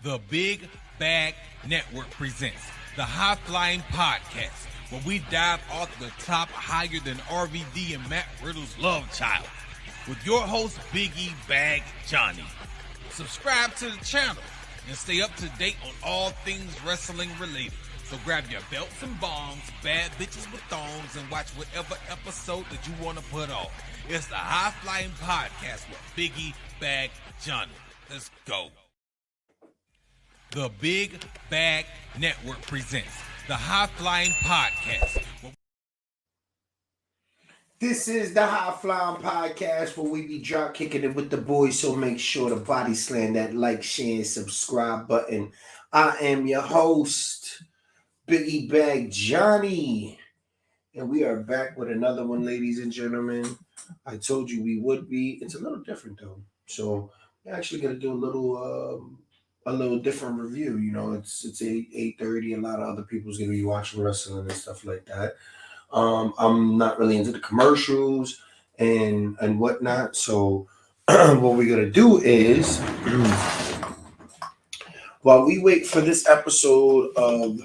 The Big Bag Network presents the High Flying Podcast, where we dive off the top higher than RVD and Matt Riddle's love child, with your host, Biggie Bag Johnny. Subscribe to the channel and stay up to date on all things wrestling related. So grab your belts and bongs, bad bitches with thongs, and watch whatever episode that you want to put on. It's the High Flying Podcast with Biggie Bag Johnny. Let's go. The Big Bag Network presents the High Flying Podcast. This is the High Flying Podcast where we be drop kicking it with the boys, so make sure to body slam that like, share, and subscribe button. I am your host, Biggie Bag Johnny, and we are back with another one, ladies and gentlemen. I told you we would be. It's a little different though, so we're actually gonna do a little different review. You know, it's 8:30. A lot of other people's gonna be watching wrestling and stuff like that. I'm not really into the commercials and whatnot. So what we're gonna do is while we wait for this episode of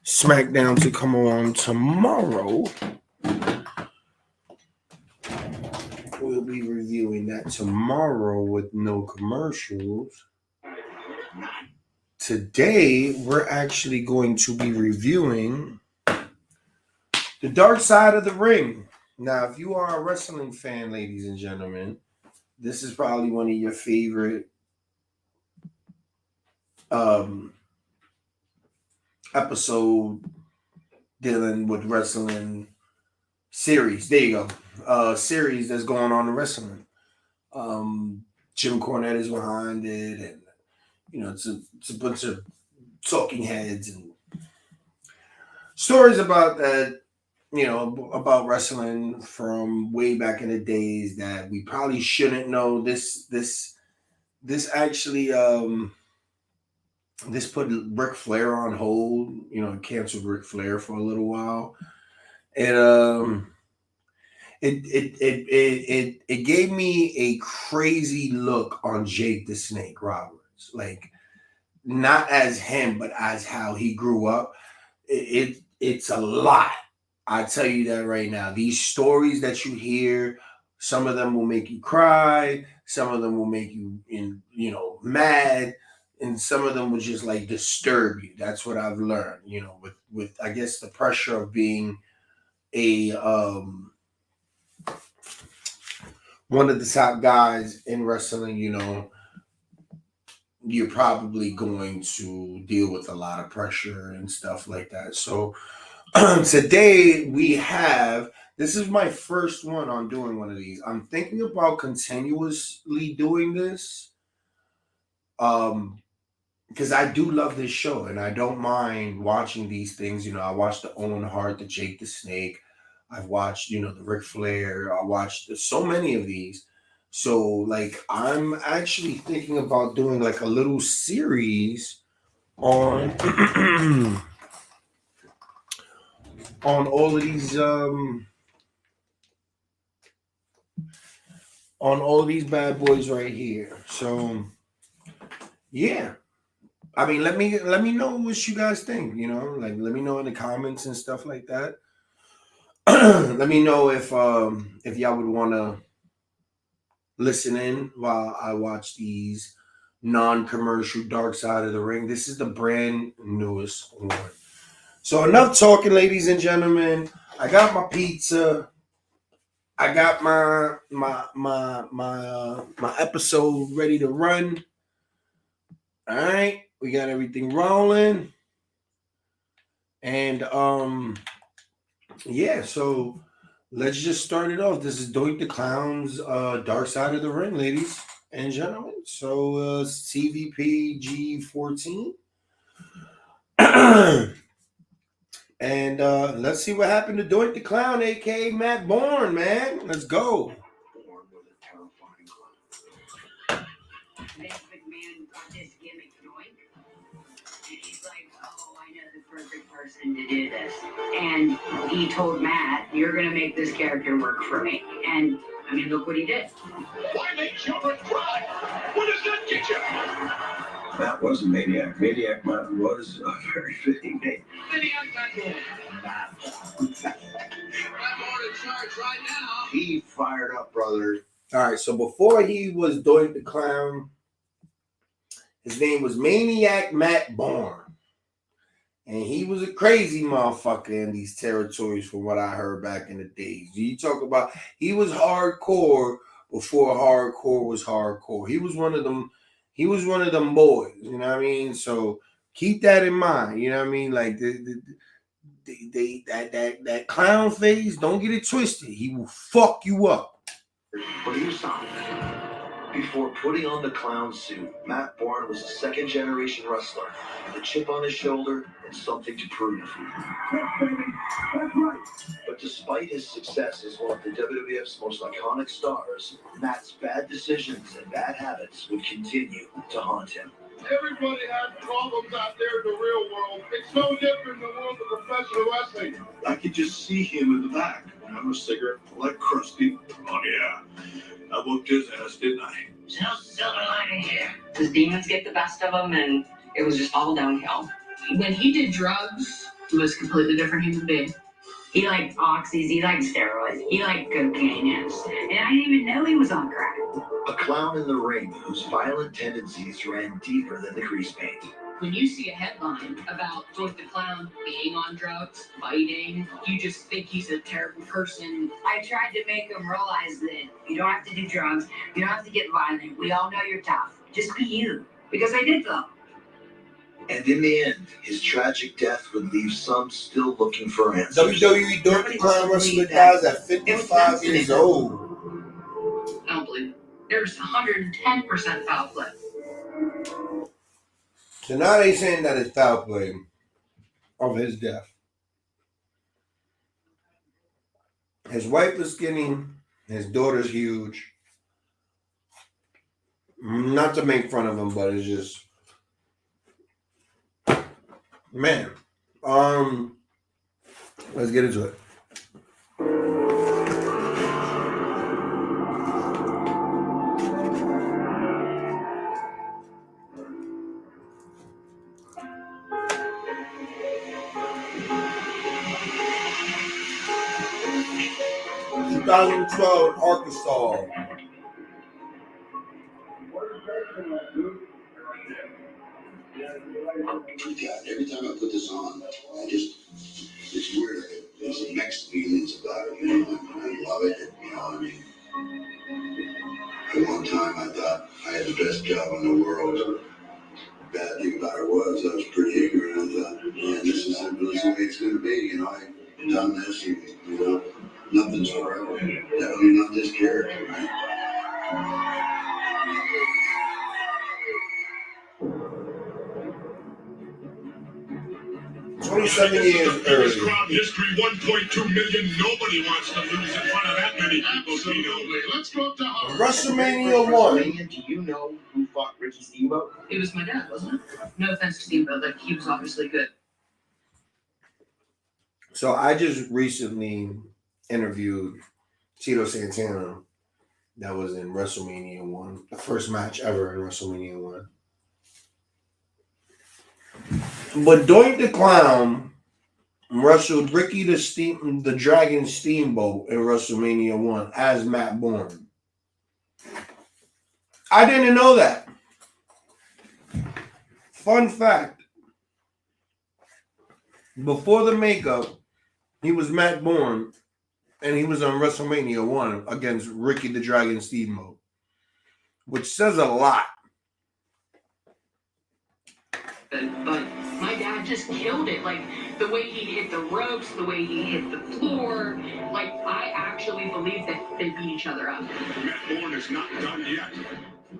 SmackDown to come on tomorrow, we'll be reviewing that tomorrow with no commercials. Today, we're actually going to be reviewing the Darkside of the Ring. Now, if you are a wrestling fan, ladies and gentlemen, this is probably one of your favorite episode dealing with wrestling series. There you go. Series that's going on in wrestling. Jim Cornette is behind it, and you know, it's a bunch of talking heads and stories about that, you know, about wrestling from way back in the days that we probably shouldn't know. This actually this put Ric Flair on hold, you know, canceled Ric Flair for a little while. And it gave me a crazy look on Jake the Snake Roberts. Like, not as him, but as how he grew up. It's a lot. I tell you that right now. These stories that you hear, some of them will make you cry, some of them will make you, mad, and some of them will just like disturb you. That's what I've learned, you know, with I guess the pressure of being a one of the top guys in wrestling. You know, you're probably going to deal with a lot of pressure and stuff like that. So today this is my first one on doing one of these. I'm thinking about continuously doing this because I do love this show and I don't mind watching these things. You know, I watched the Owen Hart, the Jake the Snake. I've watched, you know, the Ric Flair. I watched so many of these. So, like, I'm actually thinking about doing like a little series on on all of these on all of these bad boys right here. So, yeah. I mean, let me know what you guys think. You know, like, let me know in the comments and stuff like that. Let me know if y'all would want to listen in while I watch these non-commercial Darkside of the Ring. This is the brand newest one. So enough talking, ladies and gentlemen. I got my pizza. I got my episode ready to run. All right, we got everything rolling, and yeah. So let's just start it off. This is Doink the Clown's Darkside of the Ring, ladies and gentlemen. So CVP G14. And let's see what happened to Doink the Clown, aka Matt Bourne, man. Let's go. Vince McMahon got this gimmick, Doink. And he's like, oh, I know the perfect person to do this. And he told Matt, you're going to make this character work for me. And, I mean, look what he did. Why make children cry? What does that get you? was a maniac. Maniac Matt was a very fitting name. Maniac Matt Born. Matt Born in charge right now. He fired up, brother. All right, so before he was Doink the Clown, his name was Maniac Matt Born. And he was a crazy motherfucker in these territories from what I heard back in the days. You talk about, he was hardcore before hardcore was hardcore. He was one of them boys, you know what I mean? So keep that in mind, you know what I mean? Like that clown phase, don't get it twisted. He will fuck you up. But here's something. Before putting on the clown suit, Matt Born was a second-generation wrestler with a chip on his shoulder and something to prove. But despite his success as one of the WWF's most iconic stars, Matt's bad decisions and bad habits would continue to haunt him. Everybody has problems out there in the real world. It's no different in the world of professional wrestling. I could just see him in the back. I'm a cigarette like Krusty. Oh, yeah. I whooped his ass, didn't I? There's no silver lining here. His demons get the best of him, and it was just all downhill. When he did drugs, he was a completely different human being. He liked oxys, he liked steroids, he liked cocaine, and I didn't even know he was on crack. A clown in the ring whose violent tendencies ran deeper than the grease paint. When you see a headline about Doink the Clown being on drugs, fighting, you just think he's a terrible person. I tried to make him realize that you don't have to do drugs, you don't have to get violent. We all know you're tough. Just be you. Because I did though. And in the end, his tragic death would leave some still looking for answers. WWE Doink the Clown wrestler dies at 55 years old. I don't believe it. There's 110% foul play. So now they saying that it's foul play of his death. His wife is skinny. His daughter's huge. Not to make fun of him, but it's just, man. Let's get into it. In 2012 in Arkansas. Every time I put this on, it's weird. There's mixed feelings about it, you know. I love it, you know what I mean? At one time, I thought I had the best job in the world. Bad thing about it was I was pretty ignorant. I thought, yeah, this is the way it's going to be, you know. I've done this, and, you know, nothing's forever. Definitely not this character, right? 27 years early. Crowd history, 1.2 million. Nobody wants to lose in front of that many people. Absolutely. Let's go to WrestleMania 1. Do you know who fought Ricky Steamboat? It was my dad, wasn't it? No offense to Steamboat, like he was obviously good. So I just recently interviewed Tito Santana. That was in WrestleMania 1. The first match ever in WrestleMania 1. But Doink the Clown wrestled Ricky the Dragon Steamboat in WrestleMania 1 as Matt Born. I didn't know that. Fun fact. Before the makeup, he was Matt Born, and he was on WrestleMania 1 against Ricky the Dragon Steamboat, which says a lot. But my dad just killed it. Like, the way he hit the ropes, the way he hit the floor. Like, I actually believe that they beat each other up. Matt Born is not done yet.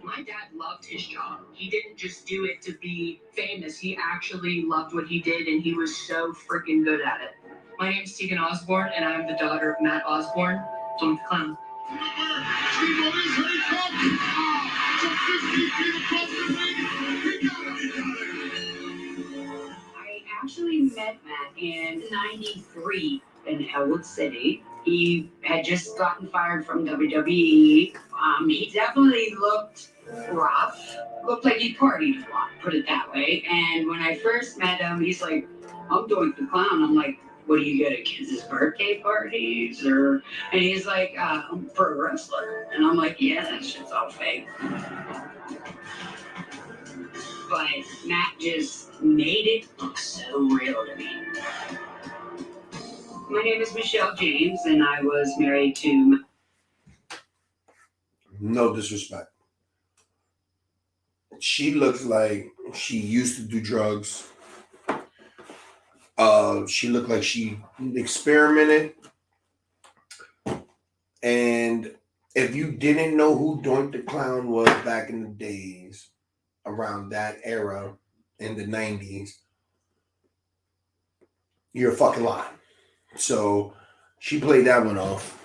My dad loved his job. He didn't just do it to be famous. He actually loved what he did, and he was so freaking good at it. My name's Tegan Osborne, and I'm the daughter of Matt Osborne, Doink the Clown. Steamboat is ready to come. From 50 feet across the ring. He got it. I actually met Matt in '93 in Elwood City. He had just gotten fired from WWE. He definitely looked rough. Looked like he partied a lot, put it that way. And when I first met him, he's like, I'm Doink the Clown. I'm like, what do you go to kids' birthday parties? And he's like, I'm a pro wrestler. And I'm like, yeah, that shit's all fake. But Matt just made it look so real to me. My name is Michelle James, and I was married to... No disrespect. She looks like she used to do drugs. She looked like she experimented. And if you didn't know who Doink the Clown was back in the days, around that era in the 90s, you're a fucking lie. So she played that one off.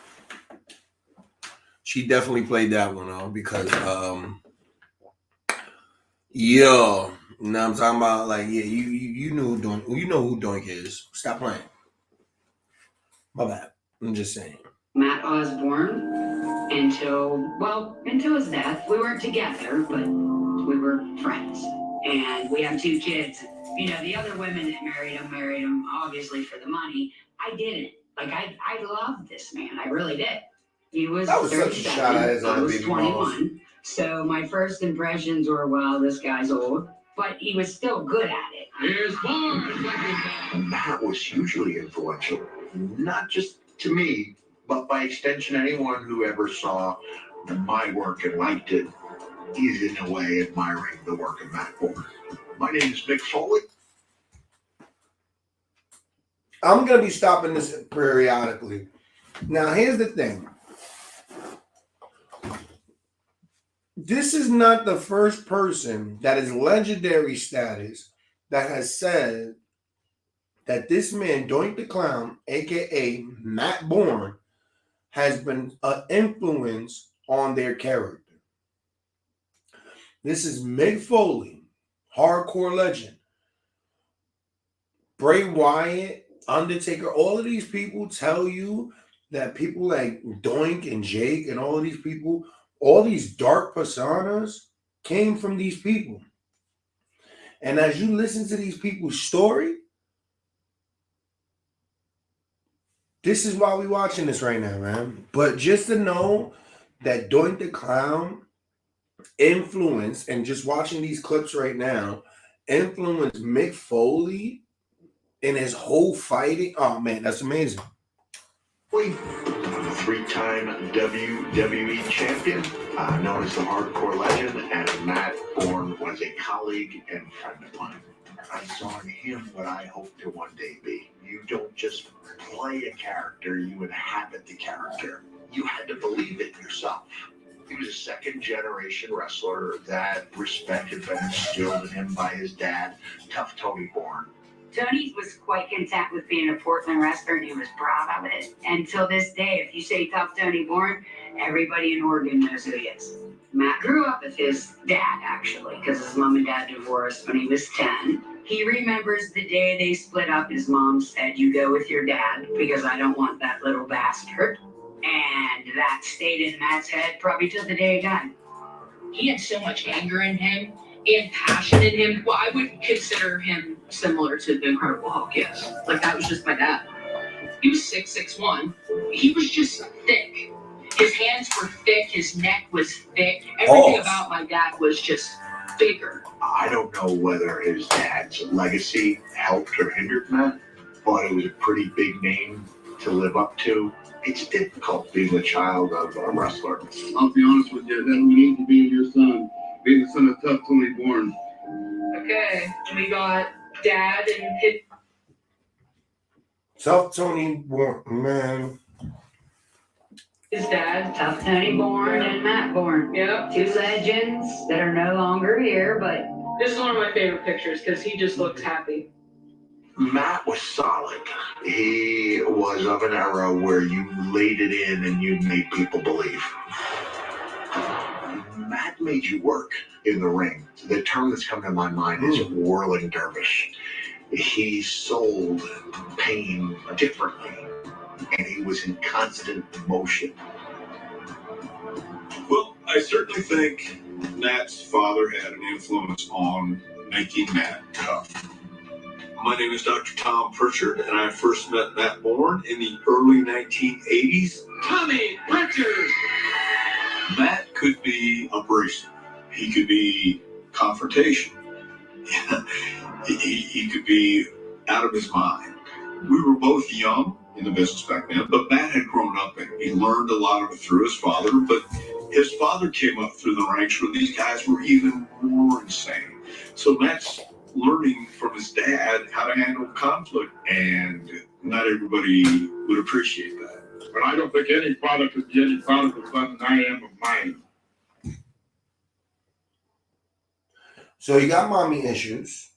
She definitely played that one off because, you know what I'm talking about? Like, yeah, you know who Doink, you know who Doink is. Stop playing. My bad. I'm just saying. Matt Osborne until his death. We weren't together, but we were friends. And we have 2 kids. You know, the other women that married him obviously for the money. I didn't. Like, I loved this man. I really did. He was 37. I was 21. So my first impressions were, well, this guy's old. But he was still good at it. Here's Barnes. Matt was hugely influential, not just to me, but by extension, anyone who ever saw my work and liked it is in a way admiring the work of Matt Bourne. My name is Mick Foley. I'm going to be stopping this periodically. Now, here's the thing. This is not the first person that is legendary status that has said that this man, Doink the Clown, a.k.a. Matt Bourne, has been an influence on their character. This is Mick Foley, hardcore legend. Bray Wyatt, Undertaker, all of these people tell you that people like Doink and Jake and all of these people, all these dark personas came from these people. And as you listen to these people's story, this is why we're watching this right now, man. But just to know that Doink the Clown influenced, and just watching these clips right now, influenced Mick Foley in his whole fighting. Oh, man, that's amazing. 3-time WWE champion, known as the Hardcore Legend, and Matt Bourne was a colleague and friend of mine. I saw in him what I hope to one day be. You don't just play a character, you inhabit the character. You had to believe it yourself. He was a second-generation wrestler. That respect had been instilled in him by his dad, Tough Tony Bourne. Tony was quite content with being a Portland wrestler, and he was proud of it. Until this day, if you say Tough Tony Bourne, everybody in Oregon knows who he is. Matt grew up with his dad, actually, because his mom and dad divorced when he was 10. He remembers the day they split up. His mom said, you go with your dad, because I don't want that little bastard. And that stayed in Matt's head probably till the day he died. He had so much anger in him and passion in him. Well, I would consider him similar to the Incredible Hulk, yes. Like, that was just my dad. He was 6'1". He was just thick. His hands were thick. His neck was thick. Everything about my dad was just bigger. I don't know whether his dad's legacy helped or hindered Matt, but it was a pretty big name to live up to. It's difficult being the child of a wrestler. I'll be honest with you, that we need to be your son. Being the son of Tough Tony Bourne. Okay, we got Dad and his... Tough Tony Bourne, man. His dad. Tough Tony Bourne and Matt Bourne. Yep. 2 legends that are no longer here, but... This is one of my favorite pictures because he just looks happy. Matt was solid. He was of an era where you laid it in and you made people believe. Matt made you work in the ring. The term that's come to my mind is whirling dervish. He sold pain differently, and he was in constant motion. Well, I certainly think Matt's father had an influence on making Matt tough. My name is Dr. Tom Pritchard, and I first met Matt Bourne in the early 1980s. Tommy Pritchard! Matt could be abrasive. He could be confrontational. he could be out of his mind. We were both young in the business back then, but Matt had grown up and he learned a lot of it through his father, but his father came up through the ranks where these guys were even more insane. So Matt's learning from his dad how to handle conflict, and not everybody would appreciate that. But I don't think any father could be any prouder of his son than I am of mine. So he got mommy issues.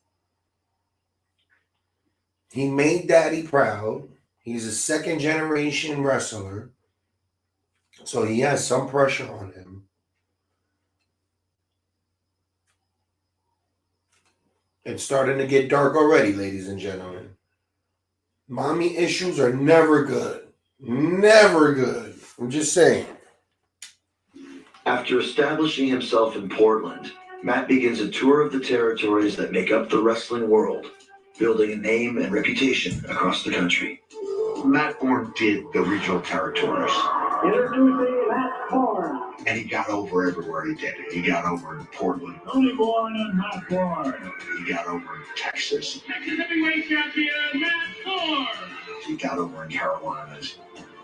He made daddy proud. He's a second generation wrestler. So he has some pressure on him. It's starting to get dark already, ladies and gentlemen. Mommy issues are never good. Never good. I'm just saying. After establishing himself in Portland, Matt begins a tour of the territories that make up the wrestling world, building a name and reputation across the country. Matt Bourne did the regional territories. Introducing Matt Bourne. And he got over everywhere he did it. He got over in Portland. Tony Bourne and Matt Bourne. He got over in Texas. Texas heavyweight champion Matt Bourne. He got over in Carolinas.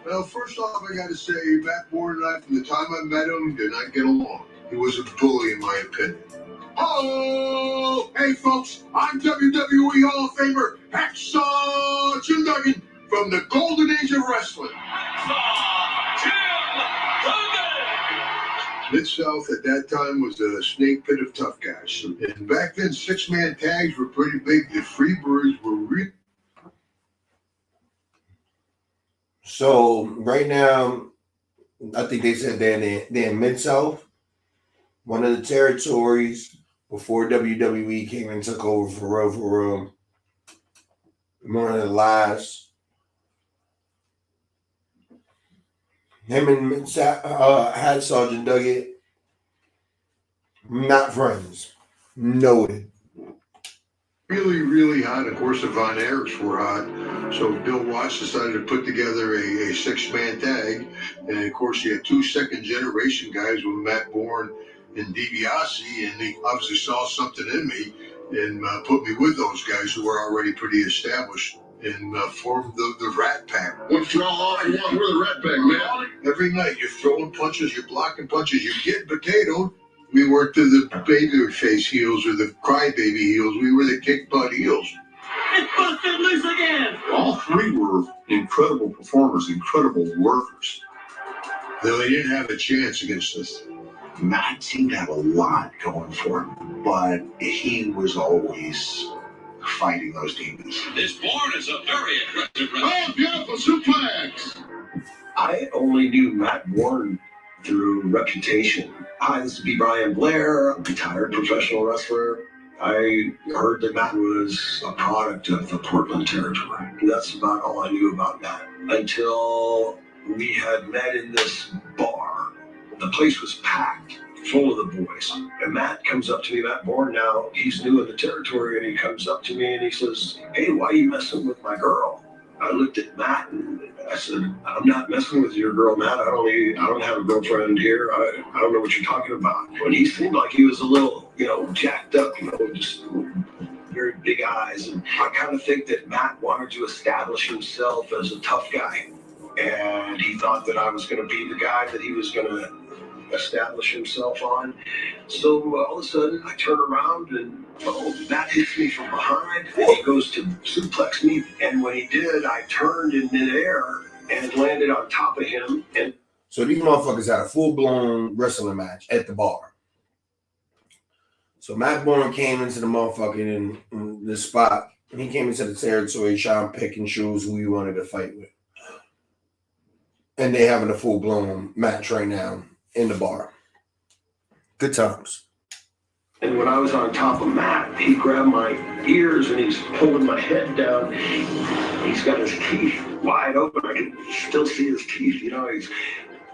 Well, first off, I got to say, Matt Bourne and I, from the time I met him, did not get along. He was a bully, in my opinion. Oh, hey, folks, I'm WWE Hall of Famer Hacksaw Jim Duggan from the Golden Age of Wrestling. Mid-South at that time was a snake pit of tough guys. And back then, six-man tags were pretty big. The Freebirds were really... So right now, I think they said they're in Mid-South, one of the territories before WWE came and took over for real. One of the lies. Him and had Sergeant Duggan, not friends. Noted. really, really hot. Of course, the Von Erichs were hot. So Bill Watts decided to put together a six-man tag. And, of course, he had two second-generation guys with Matt Bourne and DiBiase, and he obviously saw something in me and put me with those guys who were already pretty established and formed the Rat Pack. What's wrong? We're the Rat Pack, man. Every night you're throwing punches, you're blocking punches, you're getting potatoed. We weren't the baby face heels or the crybaby heels. We were the kick butt heels. It's busted loose again. All three were incredible performers, incredible workers. Though they didn't have a chance against us. Matt seemed to have a lot going for him, but he was always fighting those demons. This Bourne is a very aggressive wrestler. Oh, beautiful suplex! I only knew Matt Bourne through reputation. Hi, this is B. Brian Blair, a retired professional wrestler. I heard that Matt was a product of the Portland territory. That's about all I knew about Matt. Until we had met in this bar. The place was packed, full of the boys. And Matt comes up to me, Matt Bourne now, he's new in the territory, and he comes up to me and he says, "Hey, why are you messing with my girl?" I looked at Matt and I said, "I'm not messing with your girl, Matt. I don't have a girlfriend here. I don't know what you're talking about." And he seemed like he was a little, jacked up, just very big eyes. And I kind of think that Matt wanted to establish himself as a tough guy. And he thought that I was going to be the guy that he was going to establish himself on. So all of a sudden I turn around and Matt hits me from behind and he goes to suplex me, and when he did, I turned in midair and landed on top of him. And so these motherfuckers had a full-blown wrestling match at the bar. So Matt Bourne came into the motherfucking in this spot, and he came into the territory trying to pick and choose who he wanted to fight with. And they having a full-blown match right now in the bar. Good times. And when I was on top of Matt, he grabbed my ears and he's pulling my head down. He's got his teeth wide open. I can still see his teeth. He's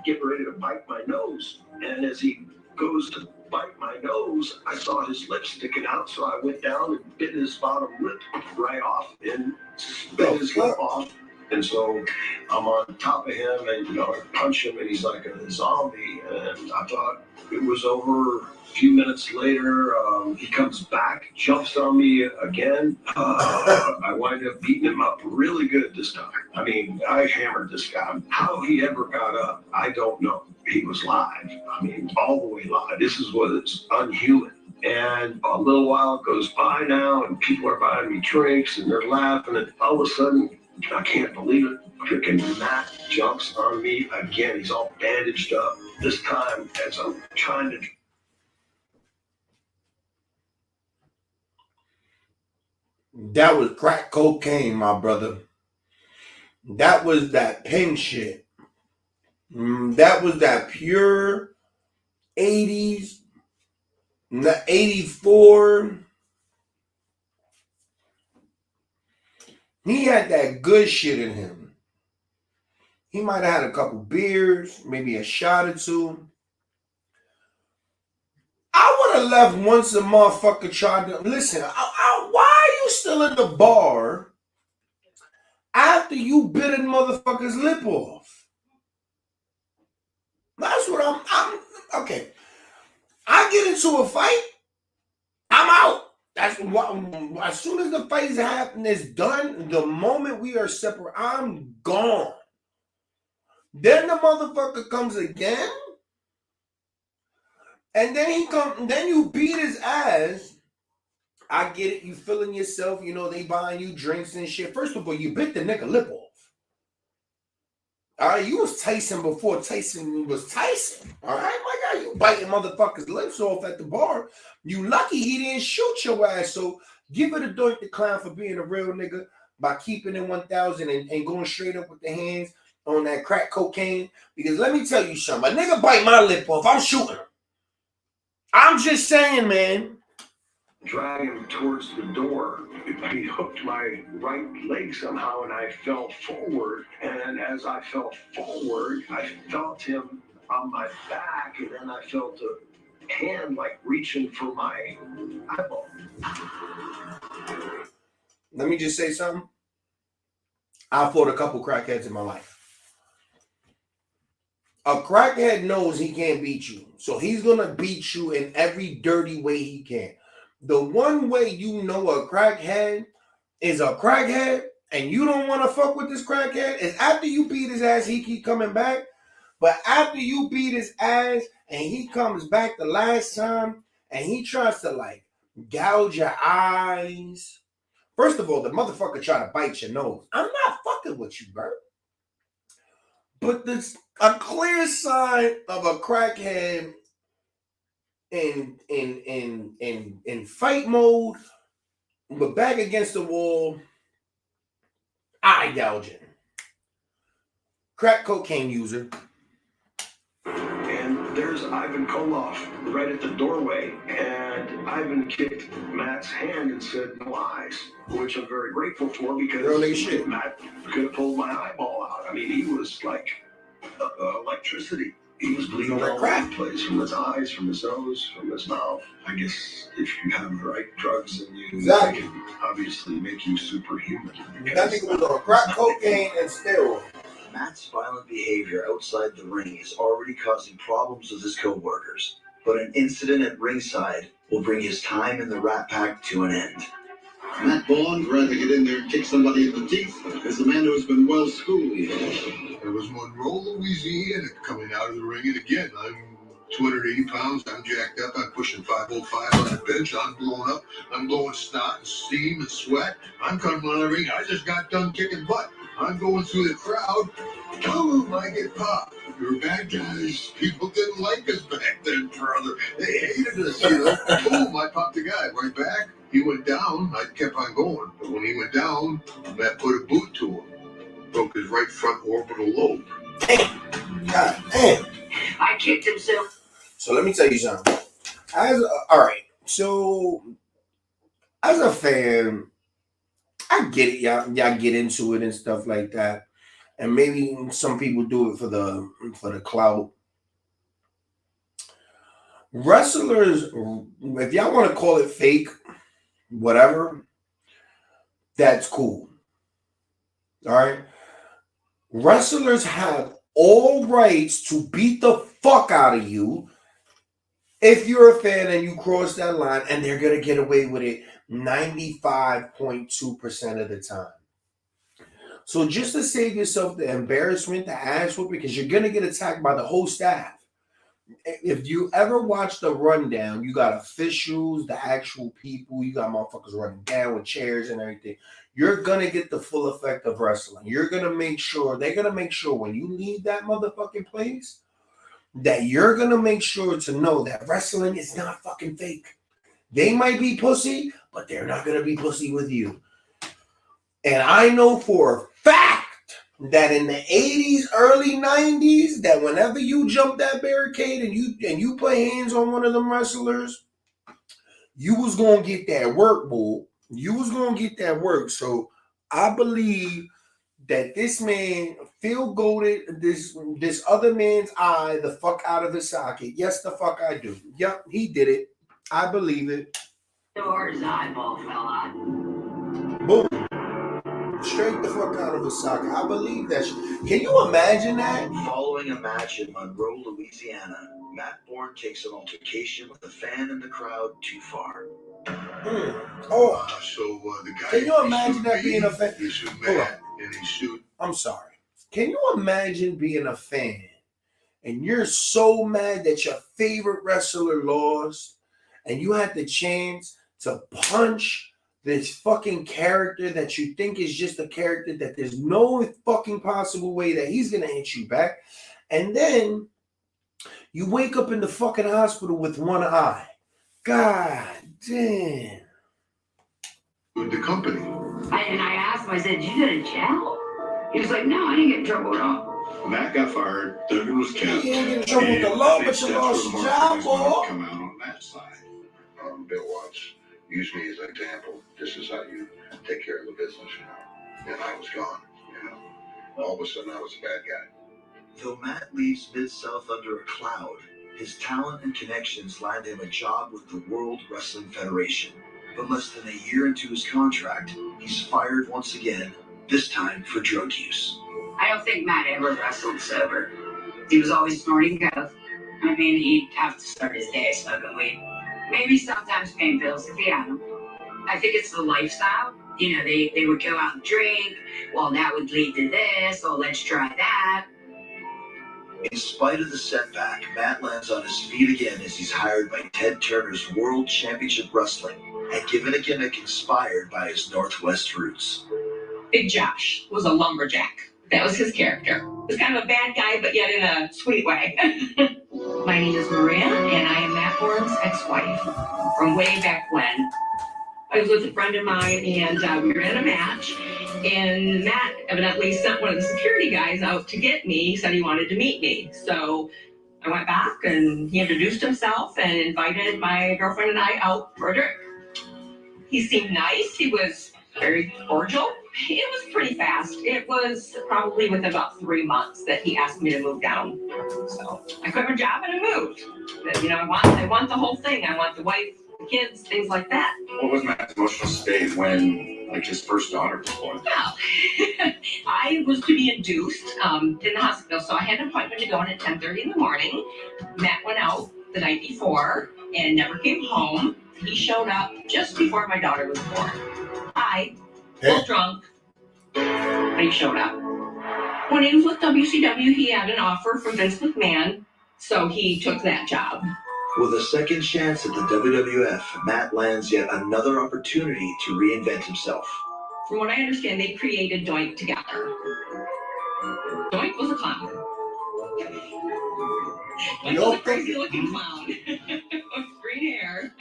getting ready to bite my nose. And as he goes to bite my nose, I saw his lip sticking out, so I went down and bit his bottom lip right off and bit his lip off. And so I'm on top of him and, I punch him and he's like a zombie. And I thought it was over. A few minutes later, he comes back, jumps on me again. I wind up beating him up really good this time. I mean, I hammered this guy. How he ever got up, I don't know. He was live. I mean, all the way live. This is what it's unhuman. And a little while goes by now, and people are buying me drinks, and they're laughing, and all of a sudden, I can't believe it. Freaking Matt jumps on me again. He's all bandaged up. This time, as I'm trying to... That was crack cocaine, my brother. That was that pin shit. That was that pure 80s, 84. He had that good shit in him. He might have had a couple beers, maybe a shot or two. I would have left once a motherfucker tried to... Listen, why are you still in the bar after you bit a motherfucker's lip off? That's what I'm okay. I get into a fight, I'm out. That's what, as soon as the fight is happening, it's done. The moment we are separate, I'm gone. Then the motherfucker comes again, and then you beat his ass. I get it, you feeling yourself, they buying you drinks and shit. First of all, you bit the nigga lip off. All right, you was Tyson before Tyson was Tyson. All right, my guy, you biting motherfuckers' lips off at the bar. You lucky he didn't shoot your ass. So give it a Doink the Clown for being a real nigga by keeping it 1,000 and going straight up with the hands on that crack cocaine. Because let me tell you something, a nigga bite my lip off, I'm shooting him. I'm just saying, man. Drag him towards the door. He hooked my right leg somehow, and I fell forward. And as I fell forward, I felt him on my back, and then I felt a hand like reaching for my eyeball. Let me just say something. I fought a couple crackheads in my life. A crackhead knows he can't beat you, so he's gonna beat you in every dirty way he can. The one way you know a crackhead is a crackhead and you don't want to fuck with this crackhead is after you beat his ass, he keep coming back. But after you beat his ass and he comes back the last time and he tries to like gouge your eyes. First of all, the motherfucker try to bite your nose. I'm not fucking with you, bro. But there's a clear sign of a crackhead in fight mode, but back against the wall, eye gouging. Crack cocaine user. And there's Ivan Koloff right at the doorway, and Ivan kicked Matt's hand and said no eyes, which I'm very grateful for because Matt could have pulled my eyeball out. I mean, he was like electricity. He was bleeding all over the place, from his eyes, from his nose, from his mouth. I guess if you have the right drugs in you, they can obviously make you superhuman. That nigga was on crack cocaine and steroids. Matt's violent behavior outside the ring is already causing problems with his co-workers, but an incident at ringside will bring his time in the Rat Pack to an end. Matt Vaughn tried to get in there and kick somebody in the teeth as a man who has been well schooled. There was Monroe, Louisiana coming out of the ring, and again, I'm 280 pounds, I'm jacked up, I'm pushing 505 on the bench, I'm blowing up, I'm blowing snot and steam and sweat. I'm coming out of the ring, I just got done kicking butt. I'm going through the crowd, boom, I get popped. We're bad guys. People didn't like us back then, brother. They hated us, Boom, I popped the guy right back. He went down, I kept on going. But when he went down, Matt put a boot to him. Broke his right front orbital lobe. God damn. I kicked him So let me tell you something. Alright, so as a fan, I get it, y'all get into it and stuff like that. And maybe some people do it for the clout. Wrestlers, if y'all want to call it fake, whatever, that's cool. All right. Wrestlers have all rights to beat the fuck out of you if you're a fan and you cross that line, and they're going to get away with it 95.2% of the time. So just to save yourself the embarrassment, the ass whoop, because you're going to get attacked by the whole staff. If you ever watch the rundown, you got officials, the actual people, you got motherfuckers running down with chairs and everything. You're gonna get the full effect of wrestling. You're gonna make sure, they're gonna make sure when you leave that motherfucking place, that you're gonna make sure to know that wrestling is not fucking fake. They might be pussy, but they're not gonna be pussy with you. And I know for a fact that in the 80s, early 90s, that whenever you jump that barricade and you put hands on one of them wrestlers, you was gonna get that work, bull. You was gonna get that work. So I believe that this man field goated this other man's eye the fuck out of the socket. Yes, the fuck I do. Yep, he did it. I believe it. Or his eyeball fell out. Boom. Straight the fuck out of his socket. I believe that shit. Can you imagine that? Following a match in Monroe, Louisiana, Matt Bourne takes an altercation with a fan in the crowd too far. Oh, So the guy. can you imagine that being a fan? He sued Matt, and he sued. I'm sorry. Can you imagine being a fan and you're so mad that your favorite wrestler lost and you had the chance to punch this fucking character that you think is just a character that there's no fucking possible way that he's gonna hit you back, and then you wake up in the fucking hospital with one eye. God damn. With the company. And I asked him, I said, did you go to jail? He was like, no, I didn't get in trouble at all. Matt got fired, Duggan was kept. You didn't get in trouble with the law, but you lost your job, boy. Come out on Matt's side. Bill Watts, use me as an example. This is how you take care of the business, you know. And I was gone, you know. All of a sudden, I was a bad guy. Though Matt leaves Mid-South under a cloud, his talent and connections land him a job with the World Wrestling Federation. But less than a year into his contract, he's fired once again, this time for drug use. I don't think Matt ever wrestled sober. He was always snorting coke. I mean, he'd have to start his day smoking weed. Maybe sometimes pain pills if he had them. I think it's the lifestyle. You know, they would go out and drink. Well, that would lead to this. Oh, let's try that. In spite of the setback, Matt lands on his feet again as he's hired by Ted Turner's World Championship Wrestling and given a gimmick inspired by his Northwest roots. Big Josh was a lumberjack. That was his character. He was kind of a bad guy, but yet in a sweet way. My name is Maria, and I am Matt Bourne's ex-wife from way back when. I was with a friend of mine, and we were in a match, and Matt evidently sent one of the security guys out to get me. He said he wanted to meet me. So I went back, and he introduced himself and invited my girlfriend and I out for a drink. He seemed nice. He was very cordial. It was pretty fast. It was probably within about 3 months that he asked me to move down. So I quit my job and I moved. You know, I want the whole thing. I want the wife, the kids, things like that. What was Matt's emotional state when, like, his first daughter was born? Well, I was to be induced in the hospital, so I had an appointment to go in at 10:30 in the morning. Matt went out the night before and never came home. He showed up just before my daughter was born. I was drunk, but he showed up. When he was with WCW, he had an offer from Vince McMahon, so he took that job. With a second chance at the WWF, Matt lands yet another opportunity to reinvent himself. From what I understand, they created Doink together. Doink was a clown. Doink was a crazy-looking clown with green hair.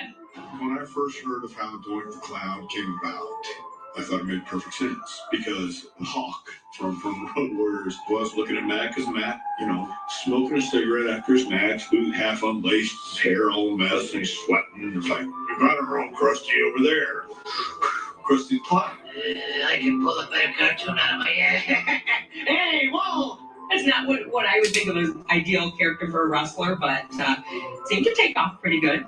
When I first heard of how Doink the Clown came about, I thought it made perfect sense because Hawk from Road Warriors was looking at Matt because Matt, you know, smoking a cigarette after his match, boot half unlaced, his hair all a mess, and he's sweating. It's like, you got it wrong, Krusty over there. Krusty the Clown. I can pull a better cartoon out of my ass. Hey, whoa! That's It's not what I would think of as ideal character for a wrestler, but seemed to take off pretty good.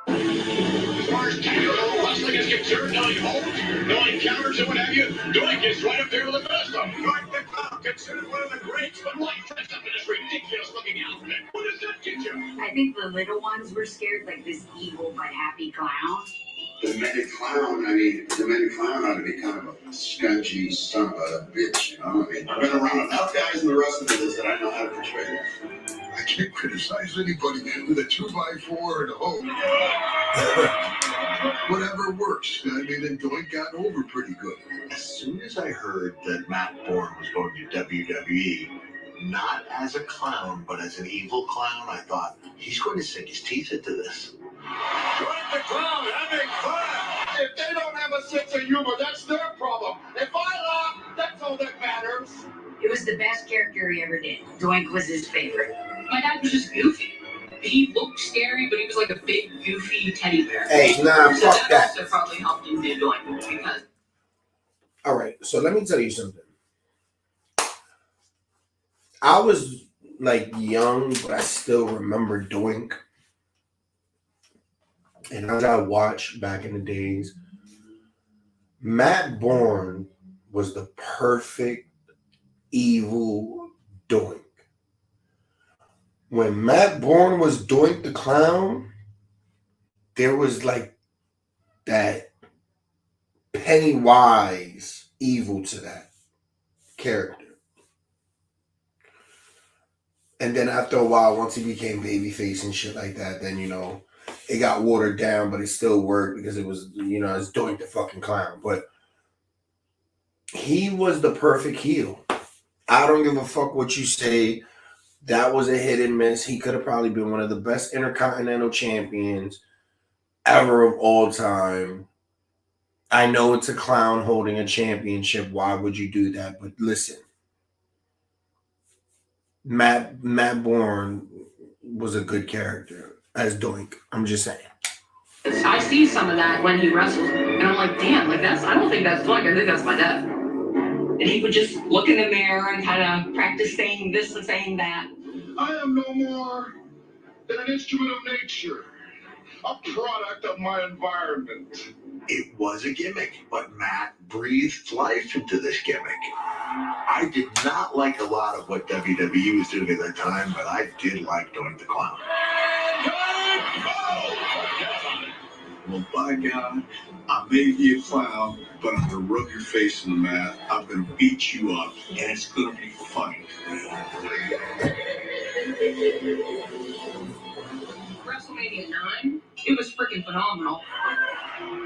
As far as technical wrestling is concerned, knowing holds, knowing counters and what have you, Doink is right up there with the best of them. Doink the Clown, considered one of the greats, but why dressed up in this ridiculous-looking outfit? What does that get you? I think the little ones were scared, like this evil but happy clown. The Medic Clown, I mean, the Medic Clown ought to be kind of a scungy son of a bitch, you know? I mean, I've been around enough guys in the wrestling business that I know how to portray that. I can't criticize anybody with a 2x4 and a hoe. Whatever works. I mean, and Doink got over pretty good. As soon as I heard that Matt Bourne was going to WWE, not as a clown, but as an evil clown, I thought, he's going to sink his teeth into this. Doink the Clown having fun! If they don't have a sense of humor, that's their problem. If I laugh, that's all that matters. It was the best character he ever did. Doink was his favorite. My dad was just goofy. He looked scary, but he was like a big, goofy teddy bear. Hey, nah, so fuck that. also probably helped him do Doink because. All right, so let me tell you something. I was like young, but I still remember Doink. And as I watched back in the days, Matt Bourne was the perfect evil Doink. When Matt Bourne was Doink the Clown, there was like that Pennywise evil to that character. And then after a while, once he became babyface and shit like that, then, you know, it got watered down, but it still worked because it was, you know, it's Doink the fucking Clown. But he was the perfect heel. I don't give a fuck what you say. That was a hit and miss. He could have probably been one of the best Intercontinental champions ever of all time. I know it's a clown holding a championship. Why would you do that? But listen, Matt Bourne was a good character as Doink. I'm just saying. I see some of that when he wrestles, and I'm like, damn, like I don't think that's Doink. I think that's my dad. And he would just look in the mirror and kind of practice saying this and saying that. I am no more than an instrument of nature, a product of my environment. It was a gimmick, but Matt breathed life into this gimmick. I did not like a lot of what WWE was doing at that time, but I did like Doink the Clown. Well, by God, I may be a clown, but I'm gonna rub your face in the mat. I'm gonna beat you up, and it's gonna be funny. WrestleMania 9, it was freaking phenomenal.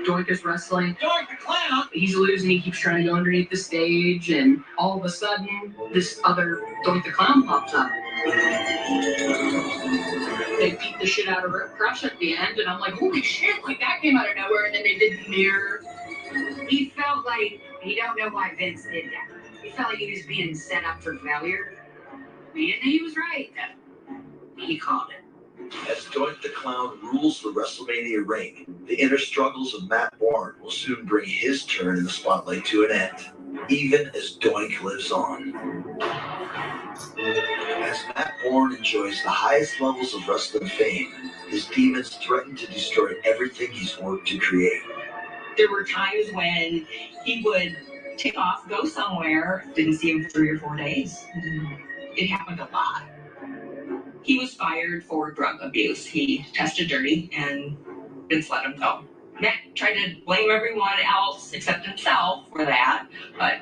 Doink is wrestling. Doink the Clown! He's losing, he keeps trying to go underneath the stage, and all of a sudden, this other Doink the Clown pops up. They beat the shit out of Rip Crush at the end, and I'm like, holy shit, like that came out of nowhere, and then they did the mirror. He felt like he don't know why Vince did that. He felt like he was being set up for failure. And he was right, though. He called it. As Doink the Clown rules the WrestleMania ring, the inner struggles of Matt Bourne will soon bring his turn in the spotlight to an end, even as Doink lives on. As Matt Bourne enjoys the highest levels of wrestling fame, his demons threaten to destroy everything he's worked to create. There were times when he would take off, go somewhere, didn't see him for 3 or 4 days. It happened a lot. He was fired for drug abuse. He tested dirty and Vince let him go. Matt tried to blame everyone else except himself for that, but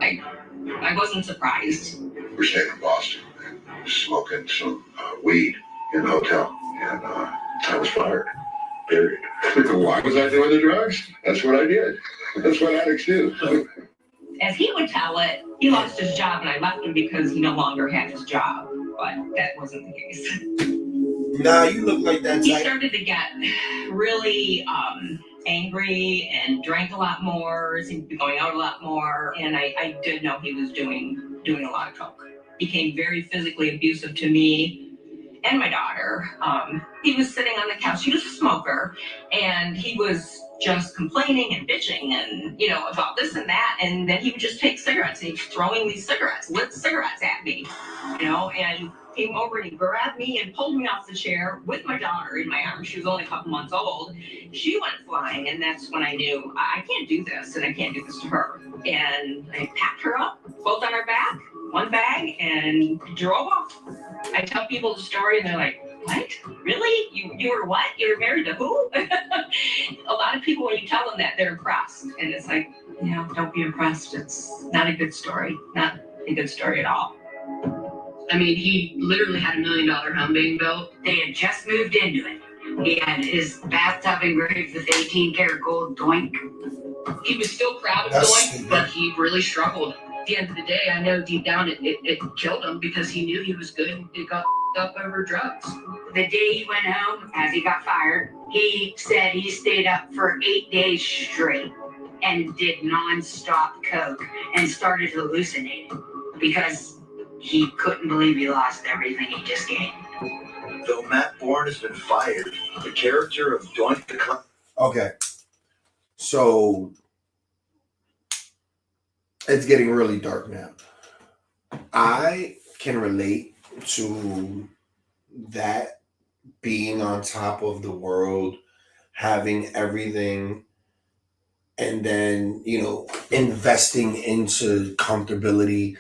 I wasn't surprised. We're staying in Boston and smoking some weed in the hotel, and I was fired. Period. Why was I doing the drugs? That's what I did. That's what addicts do. As he would tell it, he lost his job and I left him because he no longer had his job, but that wasn't the case. Nah, you look like that He type. started to get really angry and drank a lot more, seemed to be going out a lot more, and I did know he was doing a lot of coke. Became very physically abusive to me and my daughter. He was sitting on the couch. He was a smoker, and he was just complaining and bitching and, about this and that. And then he would just take cigarettes and he's throwing these lit cigarettes at me, and came over and he grabbed me and pulled me off the chair with my daughter in my arms. She was only a couple months old. She went flying, and that's when I knew I can't do this, and I can't do this to her. And I packed her up, both on her back, one bag, and drove off. I tell people the story, and they're like, what? Really? You were what? You were married to who? A lot of people, when you tell them that, they're impressed. And it's like, don't be impressed. It's not a good story. Not a good story at all. I mean, he literally had $1 million home being built. They had just moved into it. He had his bathtub engraved with 18 karat gold Doink. He was still proud of Doink, but he really struggled. At the end of the day, I know deep down it killed him because he knew he was good and it got up over drugs. The day he went home, as he got fired, he said he stayed up for 8 days straight and did non-stop coke and started hallucinating because he couldn't believe he lost everything he just gained. Though Matt Bourne has been fired, the character of Doink the Clown. Okay. So it's getting really dark now. I can relate to that, being on top of the world, having everything, and then, investing into comfortability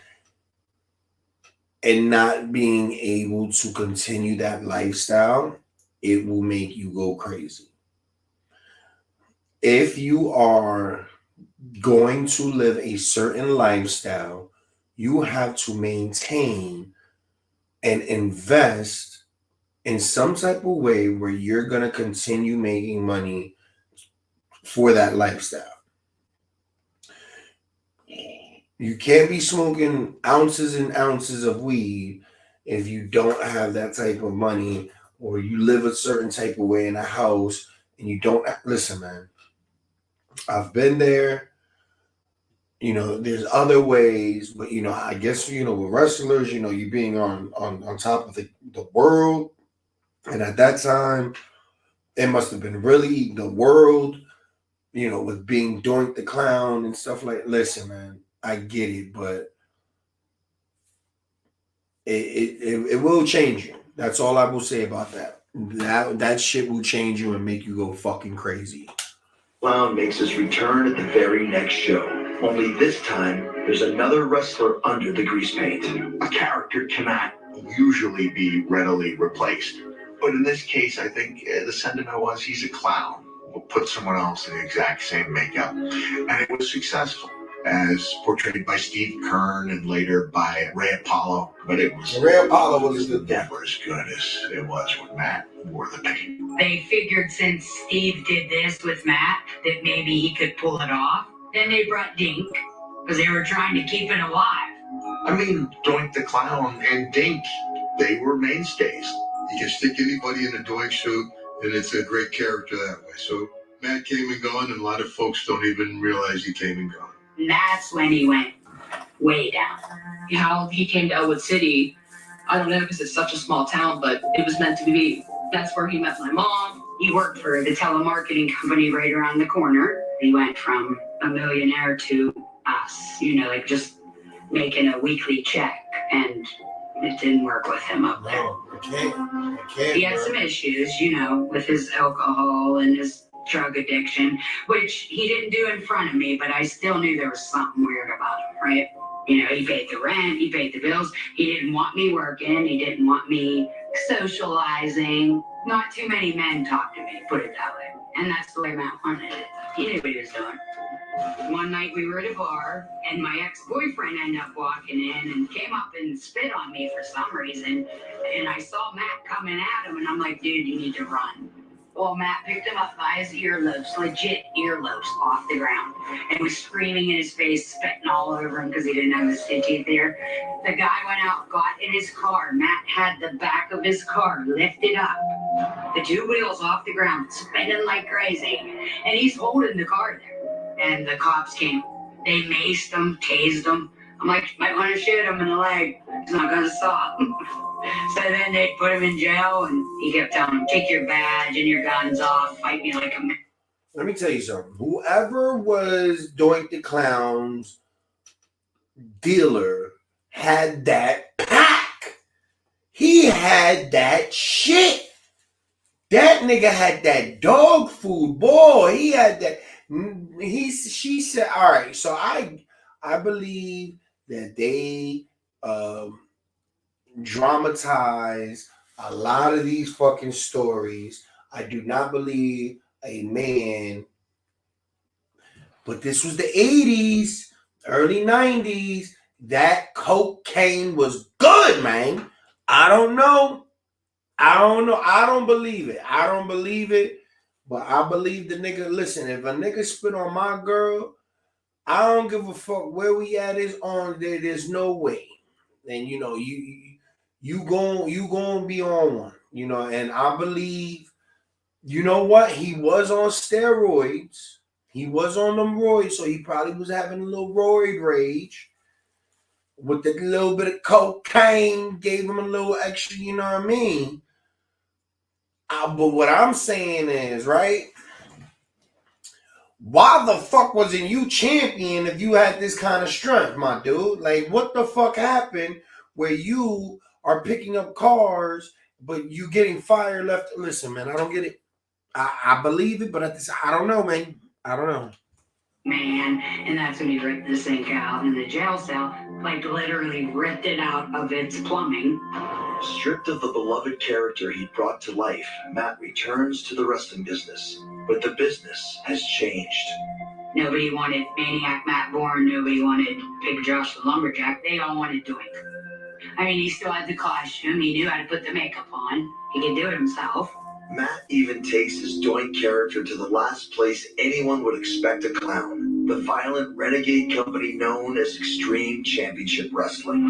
and not being able to continue that lifestyle. It will make you go crazy. If you are going to live a certain lifestyle, you have to maintain and invest in some type of way where you're going to continue making money for that lifestyle. You can't be smoking ounces and ounces of weed if you don't have that type of money, or you live a certain type of way in a house and you don't. Listen, man, I've been there. There's other ways, but I guess with wrestlers, you being on top of the world, and at that time, it must have been really the world, with being Doink the Clown and stuff like. Listen, man, I get it, but it will change you. That's all I will say about that. That shit will change you and make you go fucking crazy. Clown makes his return at the very next show. Only this time, there's another wrestler under the grease paint. A character cannot usually be readily replaced. But in this case, I think the sentiment was he's a clown. We'll put someone else in the exact same makeup. And it was successful, as portrayed by Steve Kern and later by Ray Apollo. But it was Ray Apollo was good. Never as good as it was when Matt wore the paint. They figured since Steve did this with Matt that maybe he could pull it off. Then they brought Dink because they were trying to keep it alive. I mean, Doink the Clown and Dink, they were mainstays. You can stick anybody in a Doink suit, and it's a great character that way. So Matt came and gone, and a lot of folks don't even realize he came and gone. And that's when he went way down. How he came to Elwood City, I don't know because it's such a small town, but it was meant to be. That's where he met my mom. He worked for the telemarketing company right around the corner. He went from a millionaire to us, just making a weekly check, and it didn't work with him up there. No, I can't. He had some issues, with his alcohol and his drug addiction, which he didn't do in front of me, but I still knew there was something weird about him, right? He paid the rent, he paid the bills. He didn't want me working. He didn't want me socializing. Not too many men talked to me, put it that way. And that's the way Matt wanted it. He knew what he was doing. One night we were at a bar, and my ex-boyfriend ended up walking in and came up and spit on me for some reason. And I saw Matt coming at him, and I'm like, dude, you need to run. Well, Matt picked him up by his earlobes, legit earlobes, off the ground, and was screaming in his face, spitting all over him because he didn't have his teeth there. The guy went out, got in his car. Matt had the back of his car lifted up, the two wheels off the ground, spinning like crazy, and he's holding the car there. And the cops came. They maced him, tased him. I'm like, might want to shoot him in the leg. It's not going to stop. So then they put him in jail, and he kept telling him, take your badge and your guns off, fight me like a man. let me tell you something. Whoever was Doink the Clown's dealer had that pack. He had that shit. That nigga had that dog food, boy. He had that. She said, all right. So I believe that they dramatize a lot of these fucking stories. I do not believe a man. But this was the 80s, early 90s. That cocaine was good, man. I don't know. I don't believe it. But I believe the nigga. Listen, if a nigga spit on my girl, I don't give a fuck where we at is on there. There's no way. And you know, you going be on one. You know, and I believe, you know what? He was on steroids. He was on them roids, so he probably was having a little roid rage. With a little bit of cocaine, gave him a little extra, you know what I mean? But what I'm saying is, right? Why the fuck wasn't you champion if you had this kind of strength, my dude? Like, what the fuck happened where you are picking up cars, but you getting fired left? Listen, man, I don't get it. I believe it, but I don't know, man. I don't know. Man, and that's when he ripped the sink out in the jail cell, like literally ripped it out of its plumbing. Stripped of the beloved character he brought to life, Matt returns to the wrestling business. But the business has changed. Nobody wanted Maniac Matt Bourne. Nobody wanted Big Josh the Lumberjack. They all wanted Doink. I mean, he still had the costume. He knew how to put the makeup on. He could do it himself. Matt even takes his Doink character to the last place anyone would expect a clown. The violent renegade company known as Extreme Championship Wrestling.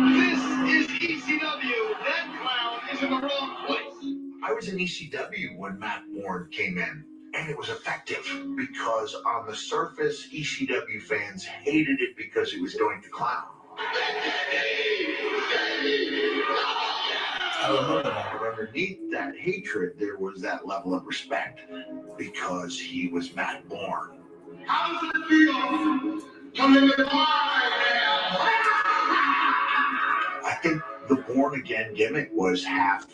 This is ECW. That clown is in the wrong place. I was in ECW when Matt Bourne came in, and it was effective because on the surface, ECW fans hated it because it was Doink the Clown. But underneath that hatred, there was that level of respect because he was Matt Bourne. How does it feel coming in alive now? I think the Born Again gimmick was half